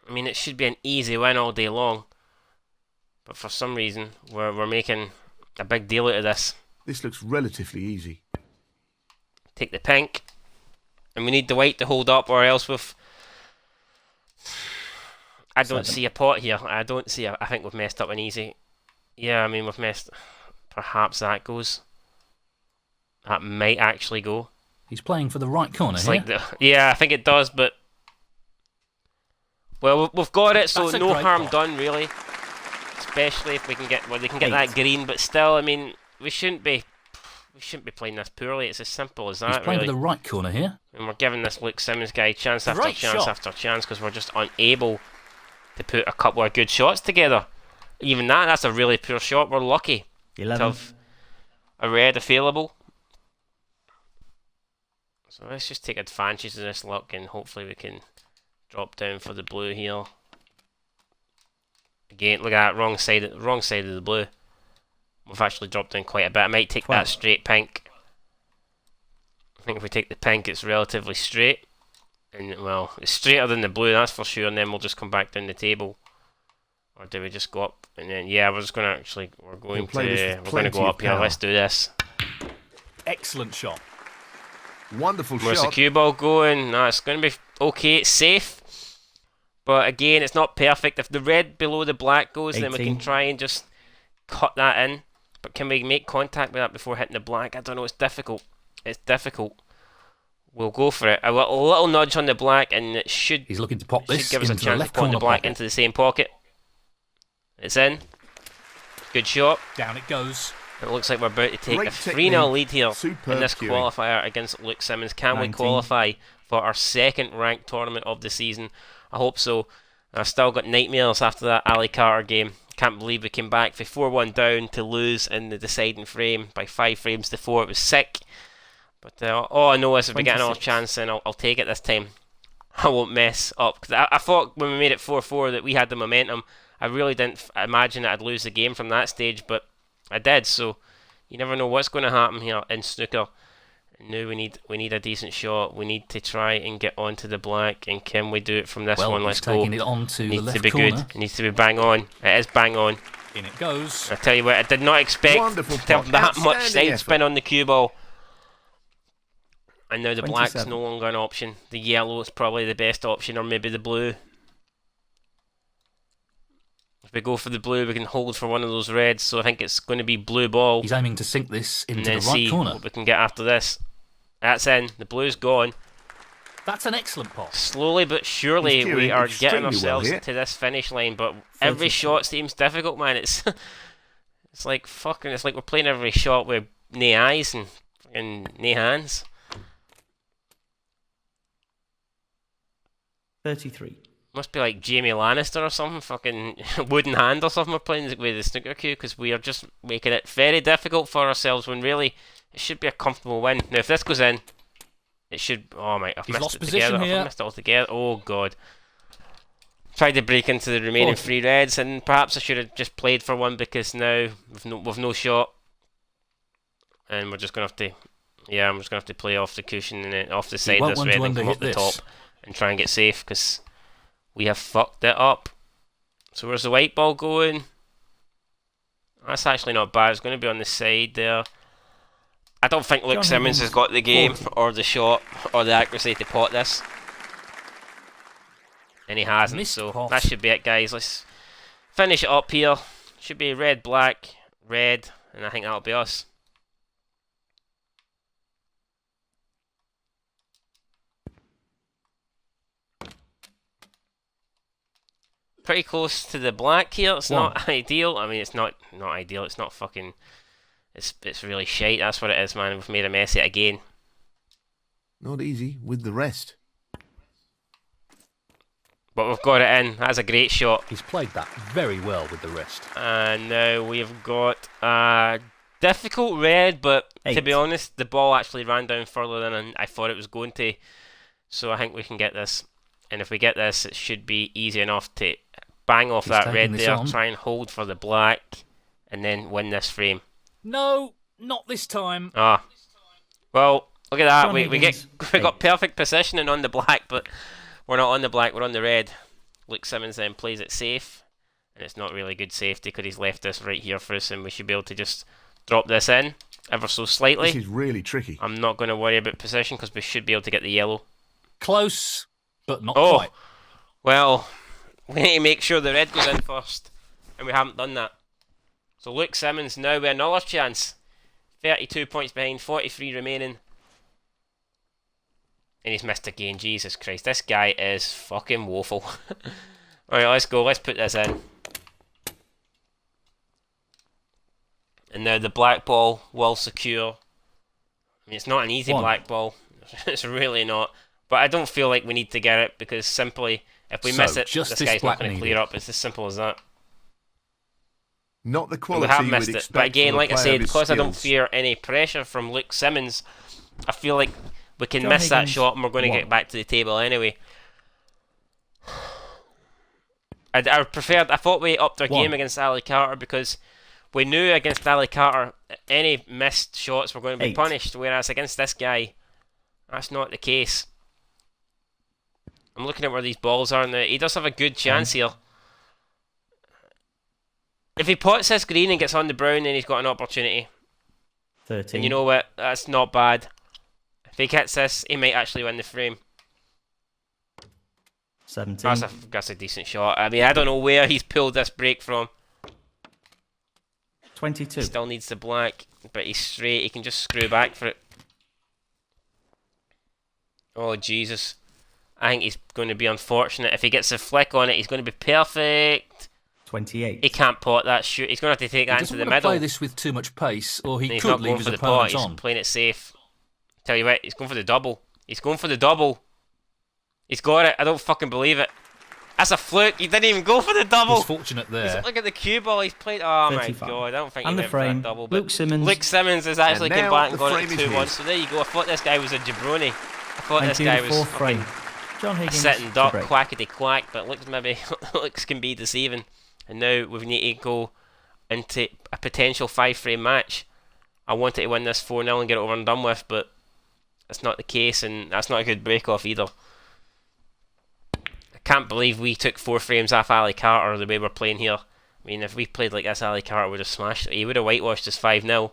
I mean, it should be an easy win all day long, but for some reason we're making a big deal out of this. This looks relatively easy. Take the pink, and we need the white to hold up, or else we've. I don't 7. see a pot here. I don't see. I think we've messed up an easy. Yeah, I mean we've messed. Perhaps that goes. That might actually go. He's playing for the right corner It's here. like yeah, I think it does, but well, we've got it, so That's a no great harm pot. done really. Especially if we can get they can get 8. that green, but still, I mean, we shouldn't be playing this poorly. It's as simple as He's that, playing really. for the right corner here. And we're giving this Luke Simmons guy chance after Great chance shot. after chance because we're just unable to put a couple of good shots together. Even that's a really poor shot. We're lucky to 11. have a red available. So let's just take advantage of this luck and hopefully we can drop down for the blue here. Again, look at that, wrong side of the blue. We've actually dropped down quite a bit. I might take 12. that straight pink. I think if we take the pink, it's relatively straight. And well, it's straighter than the blue, that's for sure. And then we'll just come back down the table. Or do we just go up? And then yeah, we're just going to actually we're going play this with to go plenty of up here. power. Let's do this. Excellent shot. Wonderful Where's the shot. cue ball going? No, it's going to be okay. It's safe. But again, it's not perfect. If the red below the black goes, then we can 18. try and just cut that in. But can we make contact with that before hitting the black? I don't know. It's difficult. It's difficult. We'll go for it. A little nudge on the black, and it should He's looking to pop should this give us a into the chance to left put the corner black pocket. into the same pocket. It's in. Good shot. Down it goes. It looks like we're about to take Great a 3-0 technique. lead here Superb in this cueing. qualifier against Luke Simmons. Can we 19. qualify for our second ranked tournament of the season? I hope so. I've still got nightmares after that Ali Carter game. Can't believe we came back for 4-1 down to lose in the deciding frame by 5 frames to 4. It was sick. But all I know is if we get another 26. chance, then I'll take it this time. I won't mess up. 'Cause I thought when we made it 4-4 that we had the momentum. I really didn't imagine that I'd lose the game from that stage, but I did. So you never know what's going to happen here in snooker. And now we need a decent shot. We need to try and get onto the black. And can we do it from this Well, one? he's Let's go. taking it on to the Needs to left be corner. good. It needs to be bang on. It is bang on. In it goes. I tell you what, I did not expect Wonderful to have pot. that much Outstanding side spin effort. on the cue ball. And now the black's 27. no longer an option. The yellow is probably the best option, or maybe the blue. If we go for the blue, we can hold for one of those reds. So I think it's going to be blue ball. He's aiming to sink this And into then the right see corner. what we can get after this. That's in. The blue's gone. That's an excellent pot. Slowly but surely He's we cueing are extremely getting well ourselves here. to this finish line. But every 32. shot seems difficult, man. It's It's like fucking. It's like we're playing every shot with nae eyes and nae hands. 33. Must be like Jamie Lannister or something, fucking wooden hand or something we're playing with the snooker queue, because we are just making it very difficult for ourselves when really it should be a comfortable win. Now if this goes in, it should... Oh my, I've missed it together. I've missed it all together. Oh god. Tried to break into the remaining 3 reds, and perhaps I should have just played for one, because now we've no shot. And we're just going to have to... Yeah, I'm just going to have to play off the cushion and then off the side of this red and come up the top and try and get safe, because we have fucked it up. So where's the white ball going? That's actually not bad. It's going to be on the side there. I don't think Luke Simmons has got the game or the shot or the accuracy to pot this. And he hasn't, so that should be it, guys. Let's finish it up here. Should be red, black, red, and I think that'll be us. Pretty close to the black here. It's not ideal. I mean, it's not ideal. It's not fucking... It's really shite. That's what it is, man. We've made a mess of it again. Not easy with the rest. But we've got it in. That's a great shot. He's played that very well with the rest. And now we've got a difficult red, but to be honest, the ball actually ran down further than I thought it was going to. So I think we can get this. And if we get this, it should be easy enough to bang off that red there, try and hold for the black, and then win this frame. No, not this time. Ah, well, look at that. We got perfect positioning on the black, but we're not on the black. We're on the red. Luke Simmons then plays it safe, and it's not really good safety because he's left this right here for us, and we should be able to just drop this in ever so slightly. This is really tricky. I'm not going to worry about position because we should be able to get the yellow. Close, but not quite. Well, we need to make sure the red goes in first, and we haven't done that. So Luke Simmons now with another chance. 32 points behind, 43 remaining. And he's missed again. Jesus Christ, this guy is fucking woeful. Alright, let's go. Let's put this in. And now the black ball will secure. I mean, it's not an easy black ball. It's really not. But I don't feel like we need to get it, because simply, if we miss it, this guy's not going to clear up. It's as simple as that. Not the quality we have missed it. But again, like I said, because I don't skills. fear any pressure from Luke Simmons, I feel like we can miss that shot and we're going to get back to the table anyway. I thought we upped our game against Ali Carter, because we knew against Ali Carter any missed shots were going to be punished, whereas against this guy, that's not the case. I'm looking at where these balls are now. He does have a good chance here. If he pots this green and gets on the brown, then he's got an opportunity. 13. And you know what? That's not bad. If he hits this, he might actually win the frame. 17. That's a decent shot. I mean, I don't know where he's pulled this break from. 22. He still needs the black, but he's straight. He can just screw back for it. Oh, Jesus. I think he's going to be unfortunate. If he gets a flick on it, he's going to be perfect. 28. He can't pot that shoot. He's going to have to take that into the middle. He doesn't want to play this with too much pace, or he could leave his opponents on. He's playing it safe. Tell you what, he's going for the double. He's going for the double. He's got it. I don't fucking believe it. That's a fluke. He didn't even go for the double. He's fortunate there. Look at the cue ball he's played. Oh 35. my god, I don't think he And the went for frame, that double. Luke Simmons. Luke Simmons has actually come back and got it frame is 2-1. his. So there you go. I thought this guy was a jabroni. I thought And this guy the was fourth fucking frame. John Higgins. sitting duck, to break. quackity quack, but looks can be deceiving. And now we need to go into a potential 5-frame match. I wanted to win this 4-0 and get it over and done with, but that's not the case, and that's not a good break off either. I can't believe we took 4 frames off Ali Carter the way we're playing here. I mean, if we played like this, Ali Carter would have smashed it. He would have whitewashed us 5-0.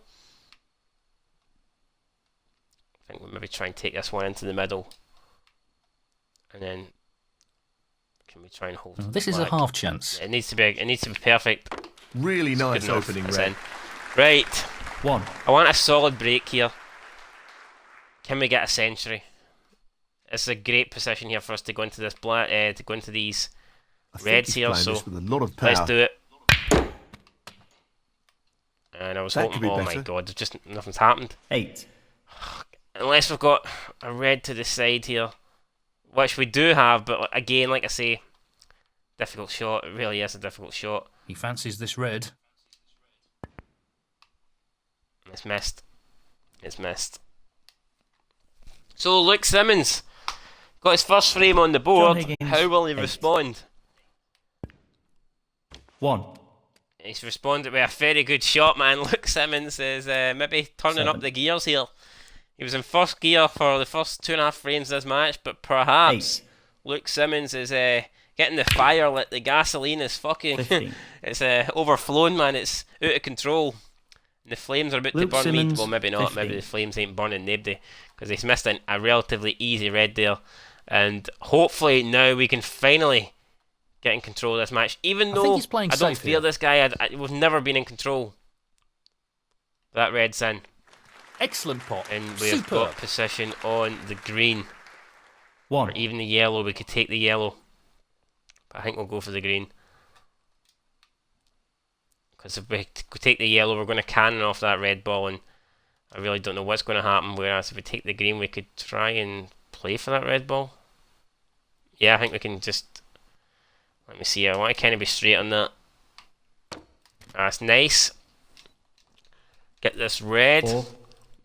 I think we'll maybe try and take this one into the middle. And then can we try and hold it? This is a half chance. It needs to be perfect. Really nice opening red. Right. 1. I want a solid break here. Can we get a century? It's a great position here for us to go into this black, to go into these reds here. So with a lot of power. let's do it. And I was That hoping, could be oh my better. god, just nothing's happened. 8. Unless we've got a red to the side here, which we do have, but again, like I say, difficult shot. It really is a difficult shot. He fancies this red. It's missed. It's missed. So Luke Simmons got his first frame on the board. Higgins, How will he 8. respond? 1. He's responded with a very good shot, man. Luke Simmons is maybe turning 7. up the gears here. He was in first gear for the first 2.5 frames of this match, but perhaps 8. Luke Simmons is getting the fire lit. The gasoline is fucking... 15. it's overflowing, man. It's out of control. And the flames are about to Luke burn me. Simmons, Well, maybe not. 15. Maybe the flames ain't burning nobody, because he's missed a relatively easy red there. And hopefully now we can finally get in control of this match. Even I though think he's playing I don't safe fear here. this guy, we've never been in control. That red's in. Excellent pot. And we've Superb. got position on the green. 1. Or even the yellow. We could take the yellow. But I think we'll go for the green. Because if we take the yellow, we're going to cannon off that red ball, and I really don't know what's going to happen. Whereas if we take the green, we could try and play for that red ball. Yeah, I think we can just... Let me see. I want to kind of be straight on that. That's nice. Get this red. 4.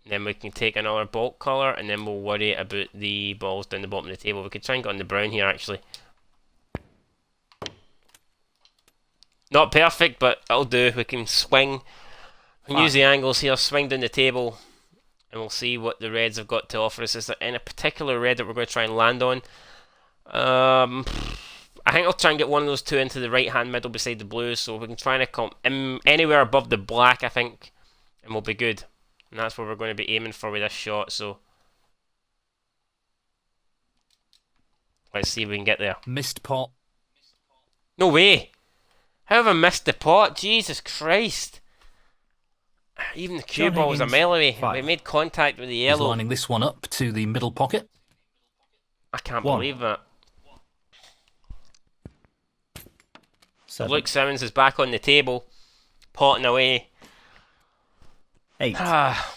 Then we can take another bulk colour, and then we'll worry about the balls down the bottom of the table. We could try and get on the brown here, actually. Not perfect, but it'll do. We can swing. We can use the angles here, swing down the table, and we'll see what the reds have got to offer us. Is there any particular red that we're going to try and land on? I think I'll try and get one of those two into the right-hand middle beside the blues, so we can try and come anywhere above the black, I think, and we'll be good. And that's where we're going to be aiming for with this shot, so... Let's see if we can get there. Missed pot. No way! How have I missed the pot? Jesus Christ! Even the cue John ball was a Higgins, mile away. 5. We made contact with the He's yellow. lining this one up to the middle pocket. I can't 1. believe that. 7. Luke Simmons is back on the table, potting away. 8. Ah,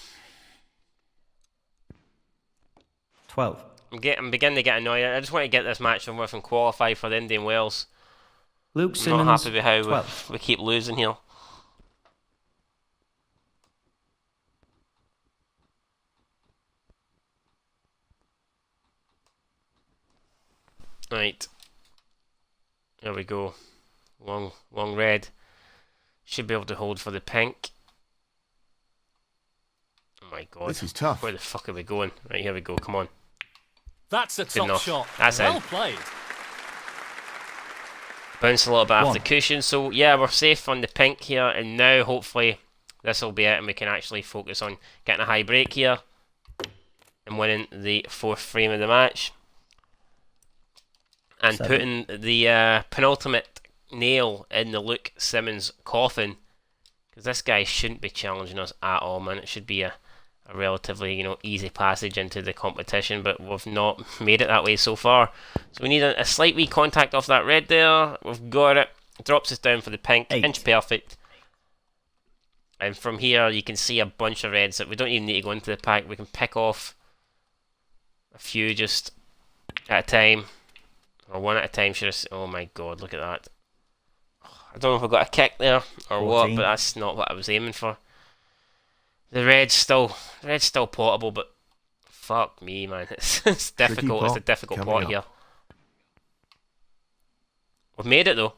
12. I'm beginning to get annoyed. I just want to get this match over with and qualify for the Indian Wells. Luke I'm Simmons. not happy with how 12. we keep losing here. Right. There we go. Long red. Should be able to hold for the pink. Oh my god. This is tough. Where the fuck are we going? Right, here we go. Come on. That's a top enough. shot. That's well in. played. Bounce a little bit off 1. the cushion. So yeah, we're safe on the pink here, and now hopefully this will be it, and we can actually focus on getting a high break here and winning the 4th frame of the match, and 7. putting the penultimate nail in the Luke Simmons coffin, because this guy shouldn't be challenging us at all, man. It should be a relatively, easy passage into the competition, but we've not made it that way so far. So we need a slight wee contact off that red there. We've got it. Drops us down for the pink. 8. Inch perfect. And from here you can see a bunch of reds that we don't even need to go into the pack. We can pick off a few just at a time, or one at a time. Oh my god, look at that. I don't know if I got a kick there or 14. what, but that's not what I was aiming for. The red's still potable, but fuck me, man. It's difficult. It's a pot difficult coming pot up. here. We've made it though.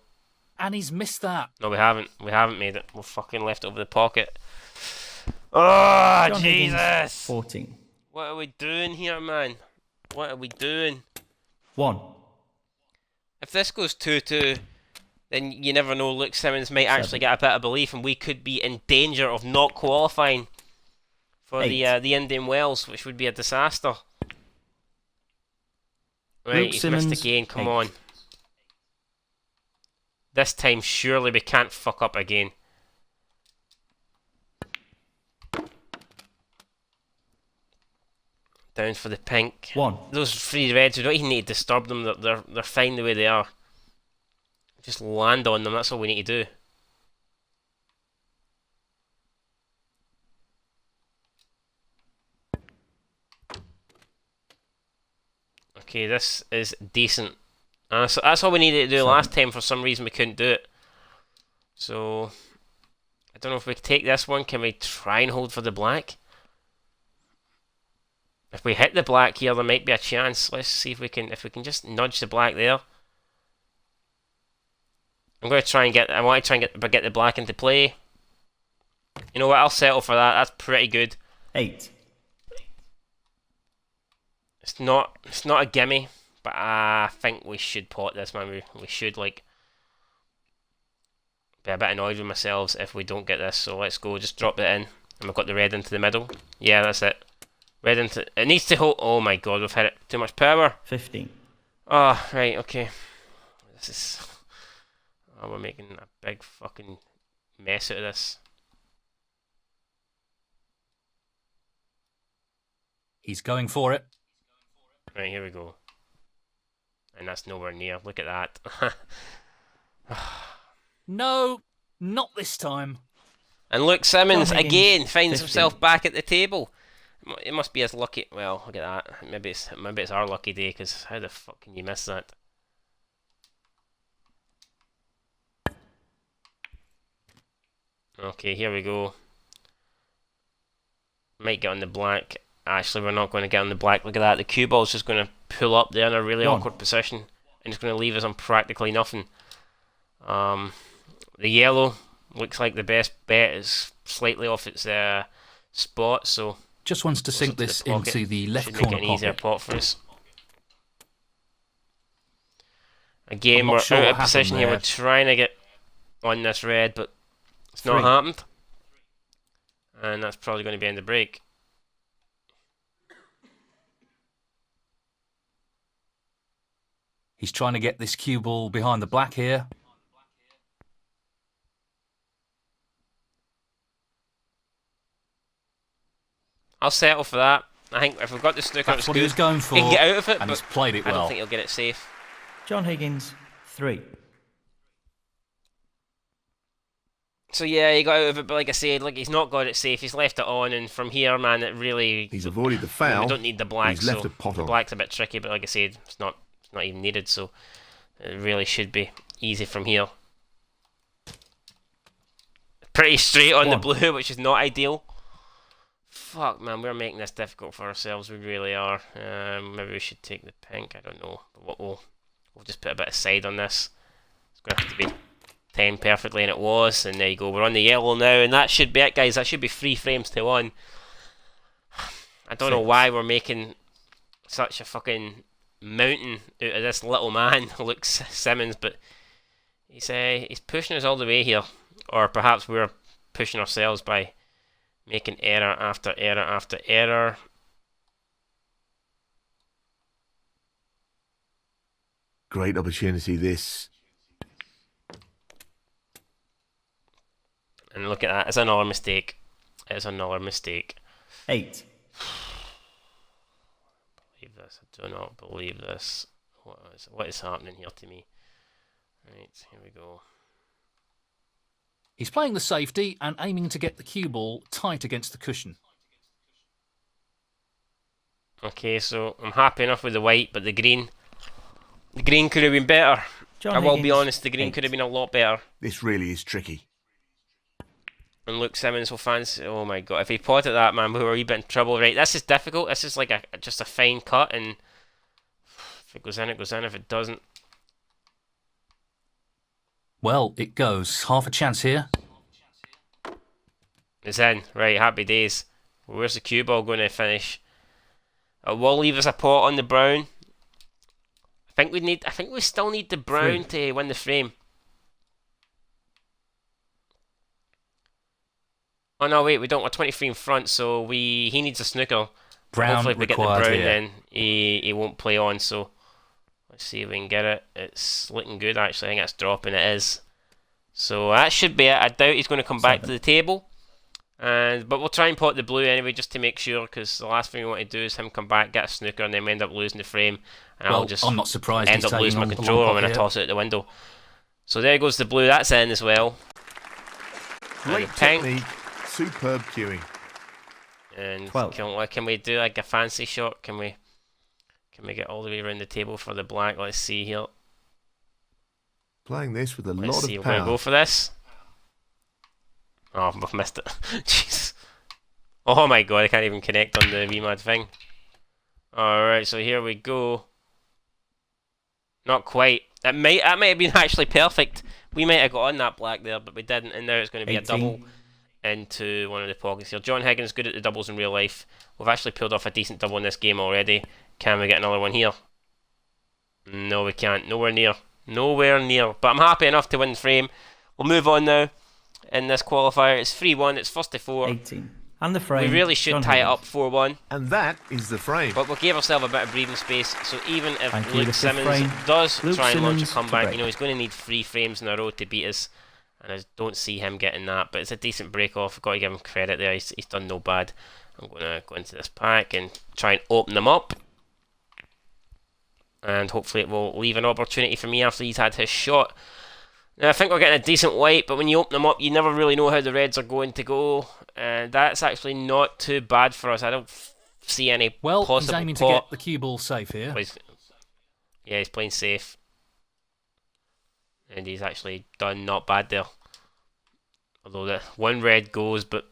And he's missed that. No, we haven't. We haven't made it. We've fucking left it over the pocket. Oh, John Higgins, Jesus! 14. What are we doing here, man? What are we doing? 1. If this goes 2-2, then you never know. Luke Simmons might actually 7. get a bit of belief, and we could be in danger of not qualifying for 8. the Indian Wells, which would be a disaster. Right, Luke he's Simmons, missed again. Come 8. on. This time, surely we can't fuck up again. Down for the pink. 1. Those 3 reds, we don't even need to disturb them. They're fine the way they are. Just land on them. That's all we need to do. Okay, this is decent. So that's all we needed to do last time. For some reason we couldn't do it. So I don't know if we can take this one. Can we try and hold for the black? If we hit the black here, there might be a chance. Let's see if we can just nudge the black there. I'm going to try and get. I want to try and get the black into play. You know what? I'll settle for that. That's pretty good. 8. It's not a gimme, but I think we should pot this, man. We should like be a bit annoyed with ourselves if we don't get this. So let's go. Just drop it in, and we've got the red into the middle. Yeah, that's it. Red into. It needs to hold. Oh my god, we've hit it. Too much power. 15. Oh right, okay. This is. Oh, we're making a big fucking mess out of this. He's going for it. Right, here we go. And that's nowhere near. Look at that. No, not this time. And look, Simmons Higgins, again finds 50. himself back at the table. It must be his lucky. Well, look at that. Maybe it's our lucky day. Because how the fuck can you miss that? Okay, here we go. Might get on the black. Actually, we're not going to get on the black. Look at that. The cue ball's just going to pull up there in a really awkward position. And it's going to leave us on practically nothing. The yellow looks like the best bet is slightly off its spot. So Just wants to sink this into the left should corner make it an easier pocket. pot for us. Again, I'm not we're sure out what of position happened here. there. We're trying to get on this red, but it's not 3. happened. And that's probably going to be in the break. He's trying to get this cue ball behind the black here. I'll settle for that. I think if we've got the snooker, That's it's what good. he was going for. He can get out of it, and but he's played it I don't well. think he'll get it safe. John Higgins, 3. So yeah, he got out of it, but like I said, like he's not got it safe. He's left it on, and from here, man, it really. He's avoided the I foul. mean, we don't need the black, He's left so a pot the on. black's a bit tricky. But like I said, it's not even needed. So it really should be easy from here. Pretty straight on the 1. blue, which is not ideal. Fuck, man, we're making this difficult for ourselves. We really are. Maybe we should take the pink. I don't know. But we'll just put a bit of side on this. It's going to have to be timed perfectly, and it was. And there you go. We're on the yellow now, and that should be it, guys. That should be 3 frames to 1. I don't know 6. why we're making such a fucking mountain out of this little man, Luke Simmons, but he's pushing us all the way here. Or perhaps we're pushing ourselves by making error after error after error. Great opportunity, this. And look at that, it's another mistake. It's another mistake. 8. Believe this. I do not believe this. What is happening here to me? Right, here we go. He's playing the safety and aiming to get the cue ball tight against the cushion. Okay, so I'm happy enough with the white, but the green could have been better. John I will be Higgins, honest, the green 8. could have been a lot better. This really is tricky. And Luke Simmons will fancy. Oh my god! If he potted that, man, we were a wee bit in trouble. Right, this is difficult. This is like just a fine cut, and if it goes in, it goes in. If it doesn't, Well, it goes. Half a chance here. it's in. Right, happy days. Where's the cue ball going to finish? It will leave us a pot on the brown. I think we still need the brown 3. to win the frame. Oh no, wait, we don't. We're 23 in front, so he needs a snooker. Brown Hopefully if we get the required brown, here. then he won't play on. So let's see if we can get it. It's looking good, actually. I think it's dropping. It is. So that should be it. I doubt he's going to come back to 7. the table. But we'll try and pot the blue anyway, just to make sure, because the last thing we want to do is him come back, get a snooker, and then we end up losing the frame. And Well, I'll just I'm not surprised end he's up losing my taking on the controller long when I pot toss it out the window. So there goes the blue. That's in as well. Great the pink. technique. Superb cueing. And 12. can we do like a fancy shot? Can we Can we get all the way around the table for the black? Let's see here. Playing this with a Let's lot see, of we're going to power. go for this. Oh, I've missed it. Jeez. Oh my god, I can't even connect on the VMAD thing. Alright, so here we go. Not quite. That might have been actually perfect. We might have got on that black there, but we didn't, and now it's going to be 18. a double into one of the pockets here. John Higgins good at the doubles in real life. We've actually pulled off a decent double in this game already. Can we get another one here? No, we can't. Nowhere near. Nowhere near. But I'm happy enough to win frame. We'll move on now in this qualifier. It's 3-1. It's first to 4. 18. And the frame. We really should John tie it Higgins. up 4-1. And that is the frame. But we gave ourselves a bit of breathing space. So even if Thank you, Luke the fifth Simmons frame. does Luke try and launch a Simmons to comeback, break. you know, he's going to need 3 frames in a row to beat us. And I don't see him getting that. But it's a decent break off. I've got to give him credit there. He's done no bad. I'm going to go into this pack and try and open them up. And hopefully it will leave an opportunity for me after he's had his shot. Now, I think we're getting a decent white, but when you open them up, you never really know how the reds are going to go. And that's actually not too bad for us. I don't see any Well, he's possible aiming to pot. get the cue ball safe here. Well, he's playing safe. And he's actually done not bad there. Although the one red goes, but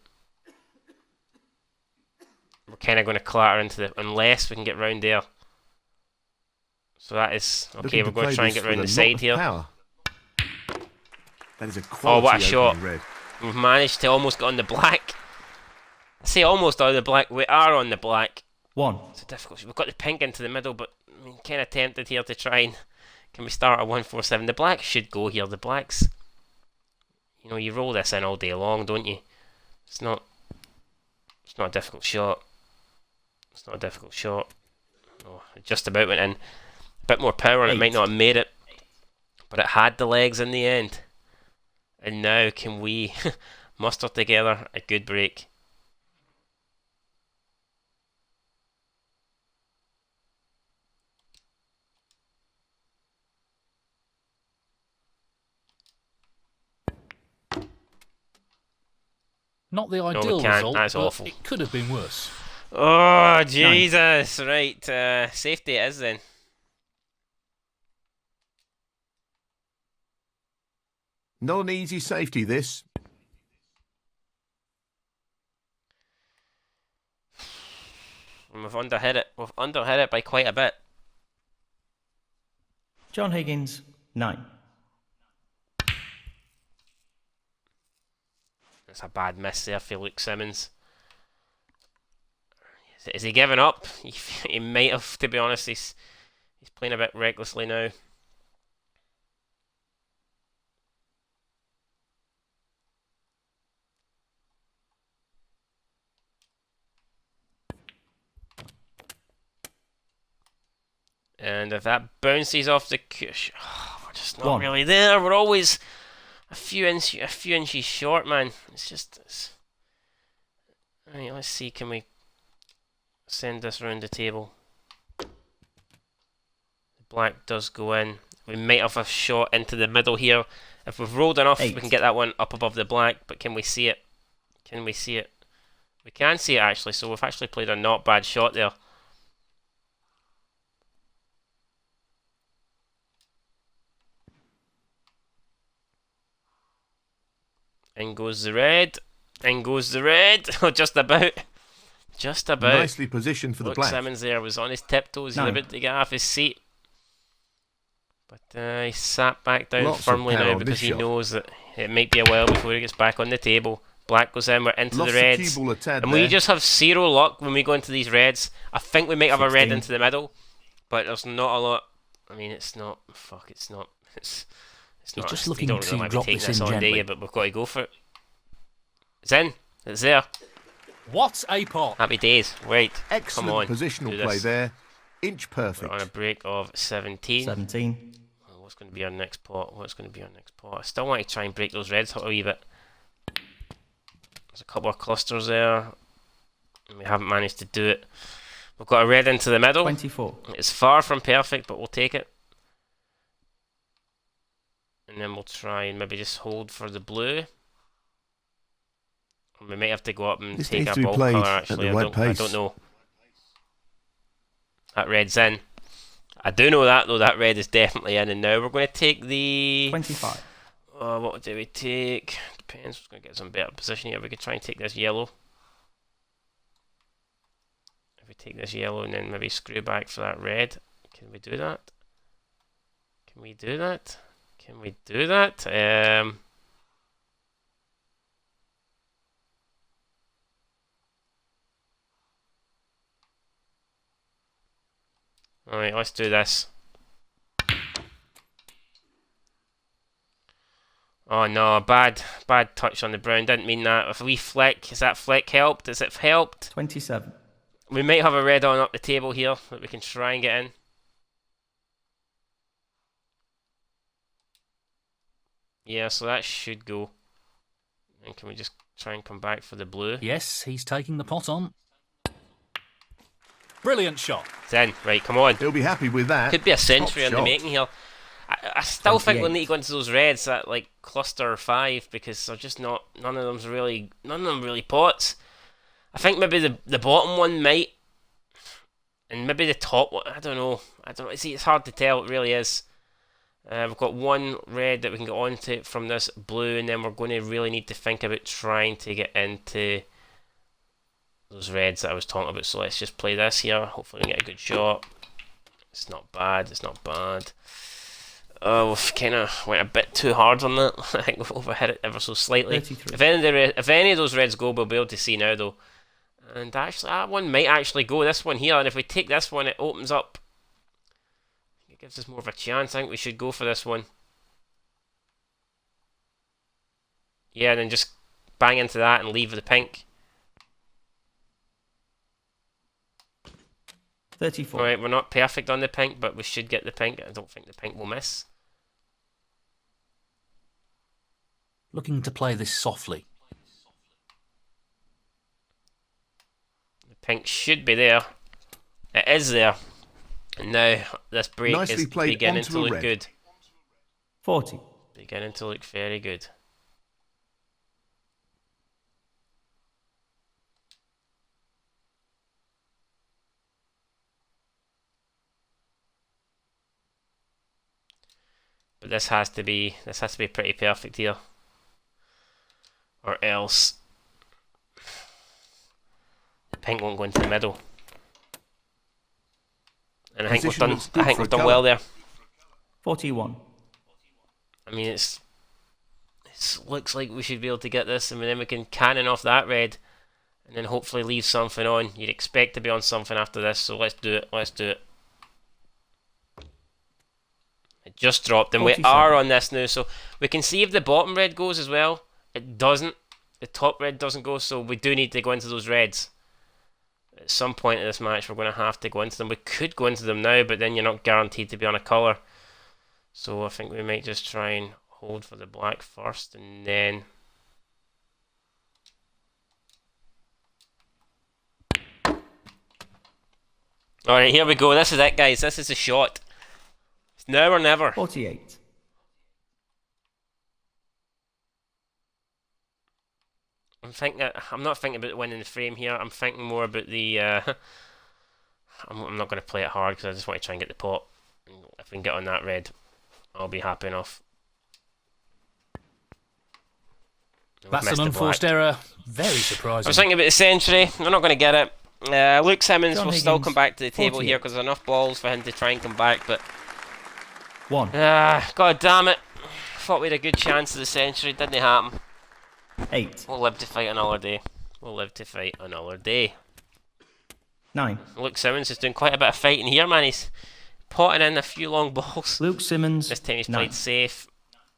we're kind of going to clatter into the... Unless we can get round there. So that is... Okay, Looking we're going to play try and this get round with the a lot side of here. power. That is a Oh, quality what a shot. opening red. We've managed to almost get on the black. I say almost on the black. We are on the black. 1. It's a difficult shot. We've got the pink into the middle, but I mean, kind of tempted here to try and... Can we start at 147? The black should go here. The blacks... You know, you roll this in all day long, don't you? It's not a difficult shot. It's not a difficult shot. Oh, it just about went in. A bit more power and it 8. might not have made it. But it had the legs in the end. And now can we muster together a good break? Not the we ideal can't. result, That's but awful. it could have been worse. Oh, Jesus. Right, safety it is then. Not an easy safety, this. And we've underhit it. We've underhit it by quite a bit. John Higgins, 9. That's a bad miss there for Luke Simmons. Is he giving up? He might have, to be honest. He's playing a bit recklessly now. And if that bounces off the cush, we're just not 1. really there. We're always a few inches short, man. Right, let's see. Can we send this round the table? The black does go in. We might have a shot into the middle here. If we've rolled enough, 8. we can get that one up above the black. But can we see it? Can we see it? We can see it actually. So we've actually played a not bad shot there. In goes the red. In goes the red. Oh, just about. Just about. Nicely positioned for the Luke black. Simmons there was on his tiptoes. He was 9. about to get off his seat. But he sat back down Lots of firmly power now on because this he shot. knows that it might be a while before he gets back on the table. Black goes in, we're into Lost the the reds. cue ball a tad And we there. just have zero luck when we go into these reds. I think we might have a red 16. into the middle, but there's not a lot. I mean, it's not. Fuck, it's not. It's not. just You looking don't to really want to be drop taking this this in on, do gently. you? But we've got to go for it. It's in. It's there. What a pot! Happy days. Wait. Excellent Come on. positional do play this. there. Inch We're perfect. on a break of 17. 17. Well, what's going to be our next pot? What's going to be our next pot? I still want to try and break those reds a wee bit. There's a couple of clusters there. And we haven't managed to do it. We've got a red into the middle. 24. It's far from perfect, but we'll take it. And then we'll try and maybe just hold for the blue. Or we might have to go up and This take needs a to be ball played colour at actually. the I right don't pace. know. That red's in. I do know that though, that red is definitely in, and now we're going to take the... 25. What do we take? Depends, we're going to get some better position here. We could try and take this yellow. If we take this yellow and then maybe screw back for that red. Can we do that? Can we do that? Can we do that? Alright, let's do this. Oh no, bad touch on the brown. Didn't mean that. If we flick, has that flick helped? Has it helped? 27. We might have a red on up the table here that we can try and get in. Yeah, so that should go. And can we just try and come back for the blue? Yes, he's taking the pot on. Brilliant shot. It's in. Right, come on. He'll be happy with that. Could be a century Top in the shot. making here. I still think we'll 28. need to go into those reds at like cluster 5 because they're just not. None of them really pots. I think maybe the bottom one might, and maybe the top one. I don't know. See, it's hard to tell. It really is. We've got one red that we can get onto from this blue, and then we're going to really need to think about trying to get into those reds that I was talking about. So let's just play this here. Hopefully we can get a good shot. It's not bad. It's not bad. We've kind of went a bit too hard on that. I think we've overhit it ever so slightly. 33. If any of those reds go, we'll be able to see now though. And actually, that one might actually go. This one here, and if we take this one, it opens up. It gives us more of a chance. I think we should go for this one. Yeah, and then just bang into that and leave the pink. 34. Alright, we're not perfect on the pink, but we should get the pink. I don't think the pink will miss. Looking to play this softly. The pink should be there. It is there. And now this break Nicely is played beginning onto to a look red. good. 40. Beginning to look very good. But this has to be pretty perfect here. Or else the pink won't go into the middle. And I think Position looks good for we've a done colour. well there. 41. I mean, it looks like we should be able to get this, and then we can cannon off that red, and then hopefully leave something on. You'd expect to be on something after this, so let's do it. Let's do it. It just dropped, and we 47. are on this now, so we can see if the bottom red goes as well. It doesn't. The top red doesn't go, so we do need to go into those reds. At some point in this match, we're going to have to go into them. We could go into them now, but then you're not guaranteed to be on a colour. So I think we might just try and hold for the black first, and then... Alright, here we go. This is it, guys. This is the shot. It's now or never. 48. I'm not thinking about winning the frame here. I'm thinking more about the... I'm not going to play it hard because I just want to try and get the pot. If we can get on that red, I'll be happy enough. That's Missed an the unforced black. error. Very I surprising. was thinking about the century. We're not going to get it. Luke Simmons John will still Higgins, come back to the table 48. here because there's enough balls for him to try and come back. But 1. God damn it! Thought we had a good chance of the century. Didn't happen. 8. We'll live to fight another day. We'll live to fight another day. 9. Luke Simmons is doing quite a bit of fighting here, man. He's potting in a few long balls. Luke Simmons. This time he's 9. played safe,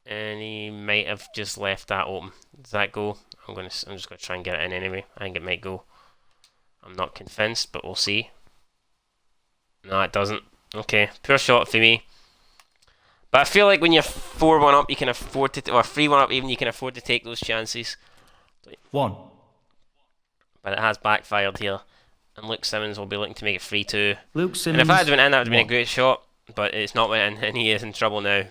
and he might have just left that open. Does that go? I'm just gonna try and get it in anyway. I think it might go. I'm not convinced, but we'll see. No, it doesn't. Okay, poor shot for me. But I feel like when you're 4-1 up, you can afford to, or 3-1 up even, you can afford to take those chances. 1. But it has backfired here, and Luke Simmons will be looking to make it 3-2. Luke Simmons. And if I had went in, that would have been a 1. great shot. But it's not went in, and he is in trouble now.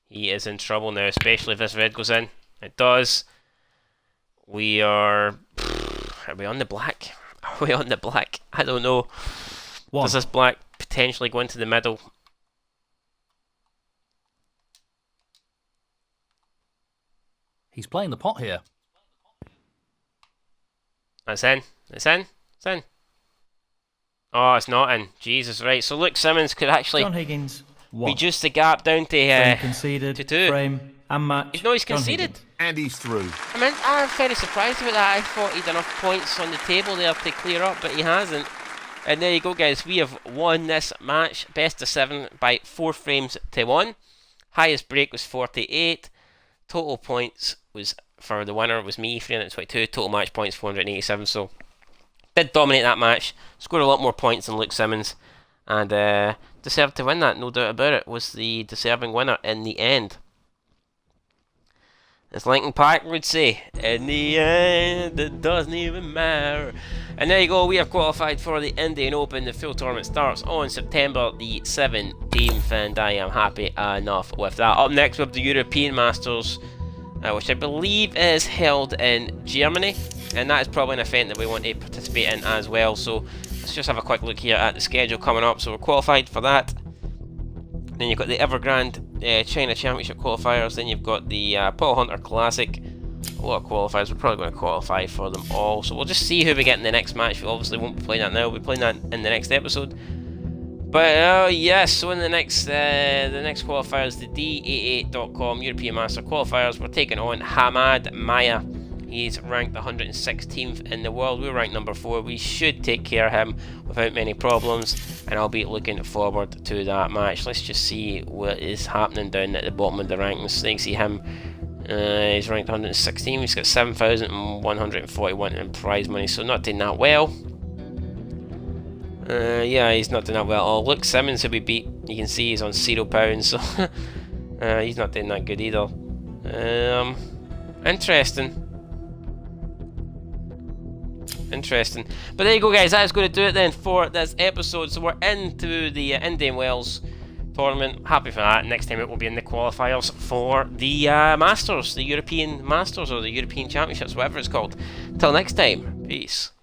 He is in trouble now, especially if this red goes in. It does. We are... Are we on the black? Are we on the black? I don't know. 1. Does this black potentially go into the middle? He's playing the pot here. That's in. It's in. It's in. Oh, it's not in. Jesus, right. So Luke Simmons could actually John Higgins, 1. reduce the gap down Frame to conceded, to 2. frame and match. No, he's John conceded. Higgins. And he's through. I mean, I'm very surprised about that. I thought he'd enough points on the table there to clear up, but he hasn't. And there you go, guys. We have won this match, best of 7 by 4 frames to 1. Highest break was 48. Total points was for the winner was me, 322. Total match points 487. So did dominate that match. Scored a lot more points than Luke Simmons, and deserved to win that. No doubt about it. Was the deserving winner in the end. As Linkin Park would say, in the end, it doesn't even matter. And there you go, we have qualified for the Indian Open. The full tournament starts on September the 17th, and I am happy enough with that. Up next, we have the European Masters, which I believe is held in Germany, and that is probably an event that we want to participate in as well. So let's just have a quick look here at the schedule coming up. So we're qualified for that. Then you've got the Evergrande China Championship qualifiers. Then you've got the Paul Hunter Classic. A lot of qualifiers. We're probably going to qualify for them all. So we'll just see who we get in the next match. We obviously won't be playing that now. We'll be playing that in the next episode. But yes, so in the next qualifiers, the D88.com European Master qualifiers, we're taking on Hamad Maya. He's ranked 116th in the world. We're ranked number 4. We should take care of him without many problems, and I'll be looking forward to that match. Let's just see what is happening down at the bottom of the rankings. So you can see him. He's ranked 116. He's got 7,141 in prize money, so not doing that well. Yeah, he's not doing that well at all. Luke Simmons, who we beat, you can see he's on £0, so he's not doing that good either. Interesting. But there you go, guys. That is going to do it then for this episode. So we're into the Indian Wells tournament. Happy for that. Next time it will be in the qualifiers for the Masters, the European Masters, or the European Championships, whatever it's called. Till next time, peace.